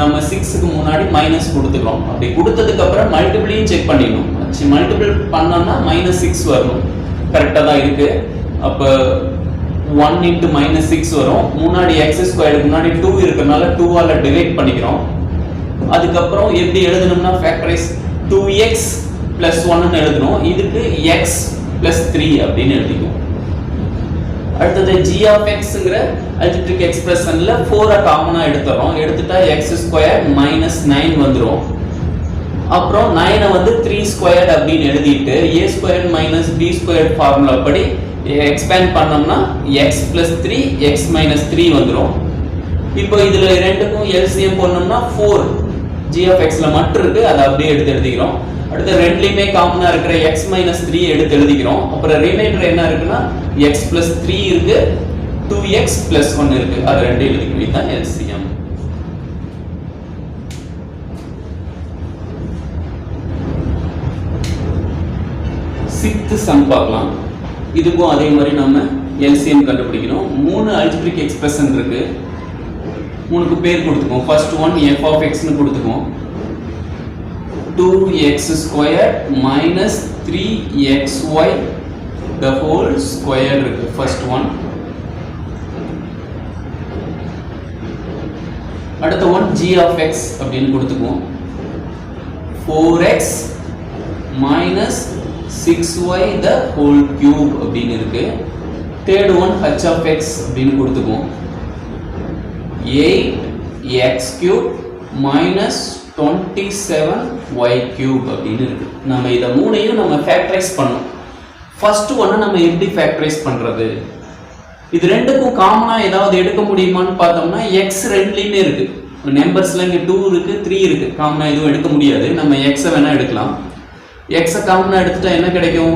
நம்ம 6க்கு முன்னாடி மைனஸ் கொடுத்துக்கிறோம். அப்படி கொடுத்ததுக்கு அப்புறம் மல்டிபிளையும் செக் பண்ணிடணும். மல்டிபிள் பண்ணோம்னா -6 வரணும். கரெக்டா தான் இருக்கு. அப்ப 1 into -6 வரும். முன்னாடி x ஸ்கொயருக்கு முன்னாடி 2 இருக்கறனால 2 ஆல டிவைட் பண்ணிக்கிறோம். அதுக்கு அப்புறம் எப்படி எழுதணும்னா ஃபேக்டரைஸ் 2x + 1 ன்னு எழுதணும். இதுக்கு x + 3 அப்படினு எழுதிக்குவோம். அடுத்து g of xங்கற algebraic expressionல 4 காமனா எடுத்துறோம். எடுத்துட்டா x² - 9 வந்துரும். அப்புறம் 9 வந்து 3 ஸ்கொயர்ட் அப்படினு எழுதிட்டு a² - b² ஃபார்முலா படி எக்ஸ்பேண்ட் பண்ணோம்னா x + 3 x - 3 வந்துரும். இப்போ இதுல ரெண்டுக்கும் LCM போடணும்னா 4 g of x ல மட்டும் இருக்கு. அத அப்படியே எடுத்து எழுதிக்கிறோம். அடுத்து ரெண்டுலயுமே காமனா இருக்கிற x - 3 எடுத்து எழுதிக்கிறோம். அப்புறம் ரிமைண்டர் என்ன இருக்குன்னா x + 3 இருக்கு, 2x + 1 இருக்கு. அது ரெண்டு எழுதிக்கிறோம். இதுதான் LCM. சிக்ஸ்த் சம் பார்க்கலாம். இதுக்கும் அதே மாதிரி நம்ம LCM கண்டுபிடிக்கணும். 3 algebraic expression இருக்கு. 3க்கு பேர் கொடுத்துக்கோம். First one f of x ன்னு கொடுத்துக்கோம். 2x² - 3xy the whole square இருக்கு. First one. அடுத்த ஒன் g of x அப்படின்னு கொடுத்துக்குவோம். 4x - 6y the whole cube அப்படின்னு இருக்கு. Third one h of x அப்படின்னு கொடுத்துக்குவோம். 8x³ - 27y³ அப்படின்னு இருக்கு. நம்ம இத மூணையும் நம்ம ஃபேக்டரைஸ் பண்ணோம். ஃபர்ஸ்ட் ஒன்ன நம்ம எப்படி ஃபேக்டரைஸ் பண்றது? இது ரெண்டுக்கும் காமனா ஏதாவது எடுக்க முடியுமான்னு பார்த்தோம்னா x ரெண்டுலயுமே இருக்கு. நம்பர்ஸ்ல இங்க 2 இருக்கு 3 இருக்கு. காமனா எதுவும் எடுக்க முடியாது. நம்ம x வேணா எடுக்கலாம். x காமனா எடுத்துட்டா என்ன கிடைக்கும்?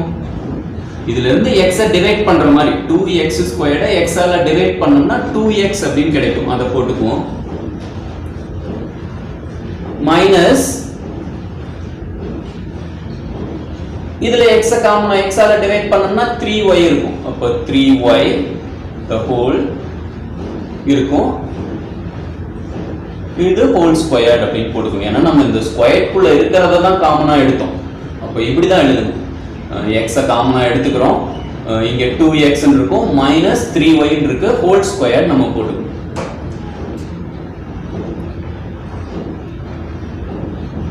இதுல இருந்து x டிவைட் பண்ற மாதிரி 2x² x ஆல டிவைட் பண்ணோம்னா 2x அப்படினு கிடைக்கும். அத போட்டுக்குவோம். மைனஸ் இதுல x காமனா x ஆல டிவைட் பண்ணோம்னா 3y இருக்கும். அப்ப 3y the whole இருக்கும். இது ஹோல் ஸ்கொயர்ட் அப்படினு போட்டுக்கோங்க. ஏன்னா நம்ம இந்த ஸ்கொயர்க்குள்ள இருக்கிறத தான் காமனா எடுத்தோம். அப்ப இப்படி தான் எழுதணும். x காமனா எடுத்துக்கிறோம். இங்க 2x ன்னு இருக்கும் -3y ன்னு இருக்கு. ஹோல் ஸ்கொயர் நம்ம போட்டுக்கணும்.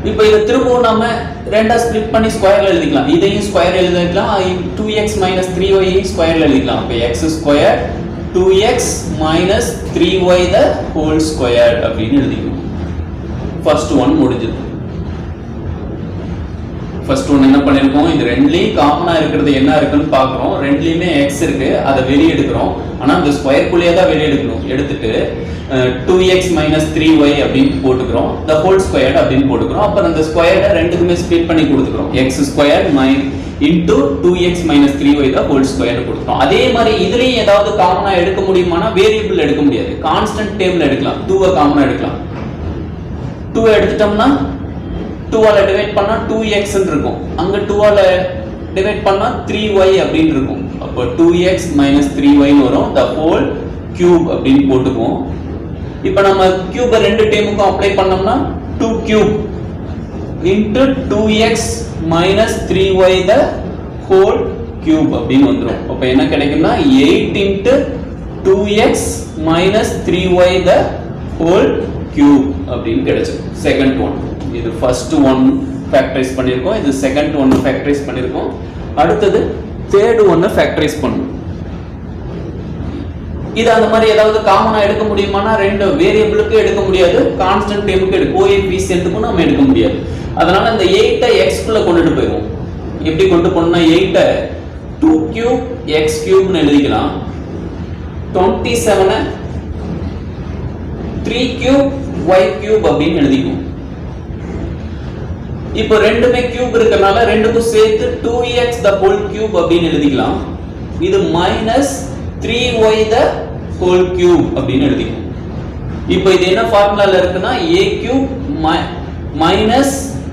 இப்போ இத திரும்பவும் நாம ரெண்டா ஸ்ப்ளிட் பண்ணி ஸ்கொயர்ல எழுதிக்கலாம். இதையும் ஸ்கொயர் எழுதிக்கலாம், 2x 3y ஸ்கொயர்ல எழுதிக்கலாம். அப்ப x square 2x 3y the whole square அப்படின்னு எழுதிக்கலாம். ஃபர்ஸ்ட் ஒன் முடிஞ்சது. ஃபர்ஸ்ட் ஒன் என்ன பண்ணிருக்கோம், இது ரெண்டுலயும் காமனா இருக்கிறது என்ன இருக்குன்னு பாக்குறோம். ரெண்டுலயுமே x இருக்கு, அதை வெளிய எடுக்கிறோம். ஆனா அந்த ஸ்கொயர் குள்ளேயே தான் வெளிய எடுக்கணும். எடுத்துட்டு 2x 3y அப்படின்னு போட்டுக்கிறோம், the whole squared அப்படின்னு போட்டுக்கிறோம். அப்புறம் அந்த ஸ்கொயர்ட ரெண்டுக்குமே ஸ்ப்ளிட் பண்ணி கொடுத்துக்கிறோம். x squared into 2x 3y the whole squared கொடுத்துக்கிறோம். அதே மாதிரி இதுலயும் ஏதாவது காமனா எடுக்க முடியுமானா வேரியபிள் எடுக்க முடியாது, கான்ஸ்டன்ட் டேர்ம்ல எடுக்கலாம். 2 காமனா எடுக்கலாம். 2 எடுத்துட்டோம்னா 2 ஆல டிவைட் பண்ணா 2x ன்னு இருக்கும். அங்க 2 ஆல டிவைட் பண்ணா 3y அப்படின்னு இருக்கும். அப்ப 2x 3y ன்னு வரும். the whole cube அப்படின்னு போட்டுக்குவோம். இப்போ நம்ம கியூப ரெண்டு டேர்முக்கும் அப்ளை பண்ணோம்னா 2 cube into 2x 3y the whole cube அப்படின்னு வந்துரும். அப்ப என்ன கிடைக்கும்னா 8 into 2x 3y the whole cube அப்படின்னு கிடைச்சது. Second one. இது ஃபர்ஸ்ட் ஒன் ஃபேக்டரைஸ் பண்ணிருக்கோம், இது செகண்ட் ஒன் ஃபேக்டரைஸ் பண்ணிருக்கோம். அடுத்தது தேர்ட் ஒன் ஃபேக்டரைஸ் பண்ணனும். இது அந்த மாதிரி ஏதாவது காமனா எடுக்க முடியுமானா ரெண்டு வேரியபிளுக்கு எடுக்க முடியாது, கான்ஸ்டன்ட் டேர்முக்கு எடுக்க கோஎஃபிஷியன்ட்க்கு நாம எடுக்க முடியாது. அதனால இந்த 8 ஐ x குள்ள கொண்டுட்டு போய்வோம். எப்படி கொண்டு போறோம்னா 8 ஐ 2 cube x cube னு எழுதிக்கலாம். 27 ஐ 3 cube y cube அப்படின்னு எழுதிக்குவோம். இப்போ ரெண்டுமே கியூப் இருக்கனால ரெண்டுக்கும் சேர்த்து 2x the whole cube அப்படின்னு எழுதிக்கலாம். இது -3y the whole cube அப்படின்னு எழுதிக்குவோம். இப்போ இது என்ன ஃபார்முலால இருக்குன்னா a cube minus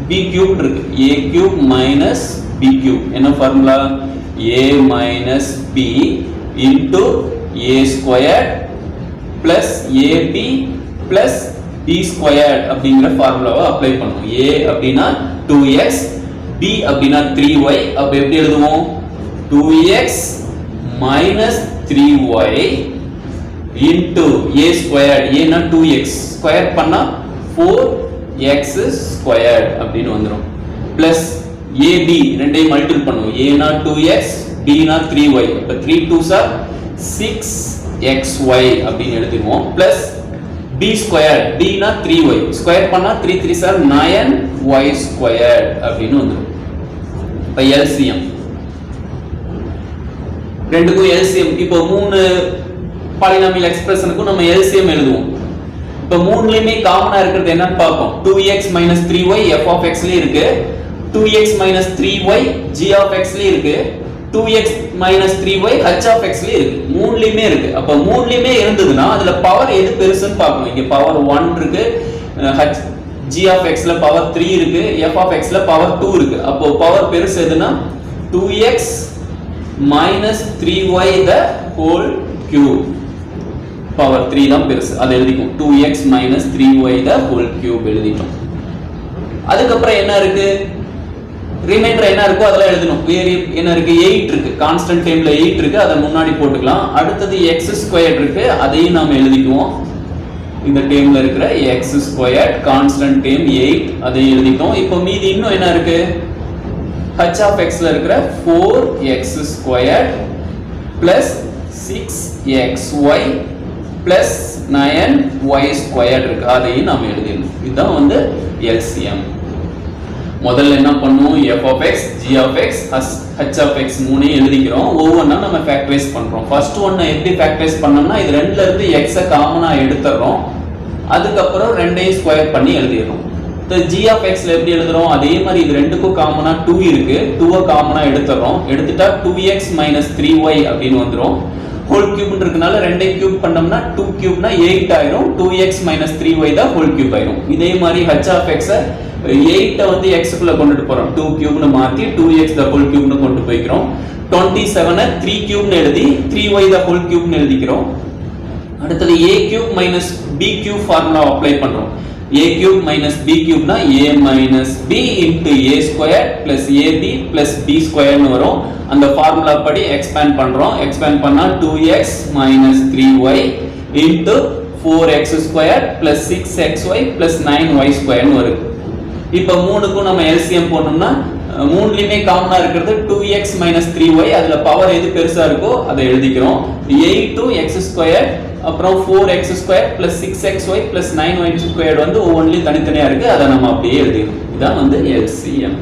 b cube இருக்கு. a cube minus b cube என்ன formula, a minus b into a squared plus ab plus b squared அப்படிங்கற ஃபார்முலாவை அப்ளை பண்ணுவோம். a அப்படினா 2x, b அப்படினா 3y. அப்ப எப்படி எழுதுவோம், 2x minus 3y into a squared, a னா 2x ஸ்கொயர் பண்ணா 4x squared அப்படின்னு வந்துரும். plus ab ரெண்டையும் மல்டிபிள் பண்ணுவோம். a னா 2x, b னா 3y. அப்ப 3 2s are 6xy அப்படின்னு எழுதிடுவோம். plus b squared, b னா 3y ஸ்கொயர் பண்ணா 3 3s are 9y squared அப்படின்னு வந்துரும். இப்ப LCM ரெண்டுக்கும் LCM. இப்போ மூணு பாலினாமியல் எக்ஸ்பிரஷனுக்கும் நம்ம LCM எழுதுவோம். இப்போ மூணுலயுமே காமனா இருக்கிறது என்னன்னு பார்ப்போம். 2x 3y f of x ல இருக்கு, 2x 3y g of x ல இருக்கு, 2x 3y h of x ல இருக்கு. மூணுலயுமே இருக்கு. அப்ப மூணுலயுமே இருந்ததுன்னா அதுல பவர் எது பெருசுன்னு பார்க்கணும். இங்க பவர் 1 இருக்கு, h g of x ல பவர் 3 இருக்கு, f of x ல பவர் 2 இருக்கு. அப்போ பவர் பெருசு எதுனா 2x minus 3y the whole cube. Power 3 தான் பெருசு, அதை எழுதிக்கும். 2x minus 3y the whole cube எழுதிட்டோம். அதுக்கு அப்புறம் என்ன இருக்கு, ரிமைண்டர் என்ன இருக்கோ அதெல்லாம் எழுதணும். வேரியபிள் என்ன இருக்கு, 8 இருக்கு, கான்ஸ்டன்ட் டேர்ம்ல 8 இருக்கு, அதை முன்னாடி போட்டுக்கலாம். அடுத்தது x ஸ்கொயர்ட் இருக்கு, அதையும் நாம எழுதிக்குவோம். இந்த டேர்ம்ல இருக்கிற x ஸ்கொயர்ட் கான்ஸ்டன்ட் டேர்ம் 8 அதையும் எழுதிட்டோம். இப்போ மீதி இன்னும் என்ன இருக்கு, h of x ல இருக்கிற 4x squared plus 6xy plus 9y squared இருக்கு, அதையும் நாம எழுதிடணும். இதுதான் வந்து LCM. முதல்ல என்ன பண்ணுவோம், f of x, g of x, h of x மூணையும் எழுதிக்கிறோம். ஒவ்வொன்றா நம்ம ஃபேக்டரைஸ் பண்றோம். ஃபர்ஸ்ட் ஒன்னை எப்படி ஃபேக்டரைஸ் பண்ணோம்னா இது ரெண்டுல இருந்து x காமனா எடுத்துறோம், அதுக்கப்புறம் ரெண்டையும் ஸ்கொயர் பண்ணி எழுதிடுறோம். இந்த g of x ல எப்படி எழுதுறோம், அதே மாதிரி இது ரெண்டுக்கும் காமனா 2 இருக்கு, 2 காமனா எடுத்துறோம். எடுத்துட்டா 2x 3y அப்படின்னு வந்துரும். ஹோல் கியூப் இருக்கனால ரெண்டையும் கியூப் பண்ணோம்னா 2 கியூப்னா 8 ஆயிரும். 2x 3y தான் ஹோல் கியூப் ஆயிரும். இதே மாதிரி h of x 8 வந்து x குள்ள கொண்டுட்டு போறோம். 2 கியூப்னு மாத்தி 2x the whole cube னு கொண்டு போய்க்கிறோம். 27 3 கியூப்னு எழுதி 3y the whole cube னு எழுதிக்கிறோம். அடுத்து a cube minus b cube formula apply பண்றோம். a cube minus b cube னா a minus b into a squared plus ab plus b squared னு வரும். அந்த ஃபார்முலா படி எக்ஸ்பேண்ட் பண்றோம். எக்ஸ்பேண்ட் பண்ணா 2x minus 3y into 4x squared plus 6xy plus 9y squared னு வரும். இப்போ 3க்கும் நம்ம எல்சிஎம் போடணும்னா மூணுலயுமே காமனா இருக்கிறது 2x - 3y. அதுல பவர் எது பெருசா இருக்கோ அதை எழுதிக்கிறோம். 8x², அப்புறம் 4x² + 6xy + 9y² வந்து ஒவ்வொன்றிலும் தனித்தனியா இருக்கு. அதை நம்ம அப்படியே எழுதிக்கிறோம். இதான் வந்து எல்சிஎம்.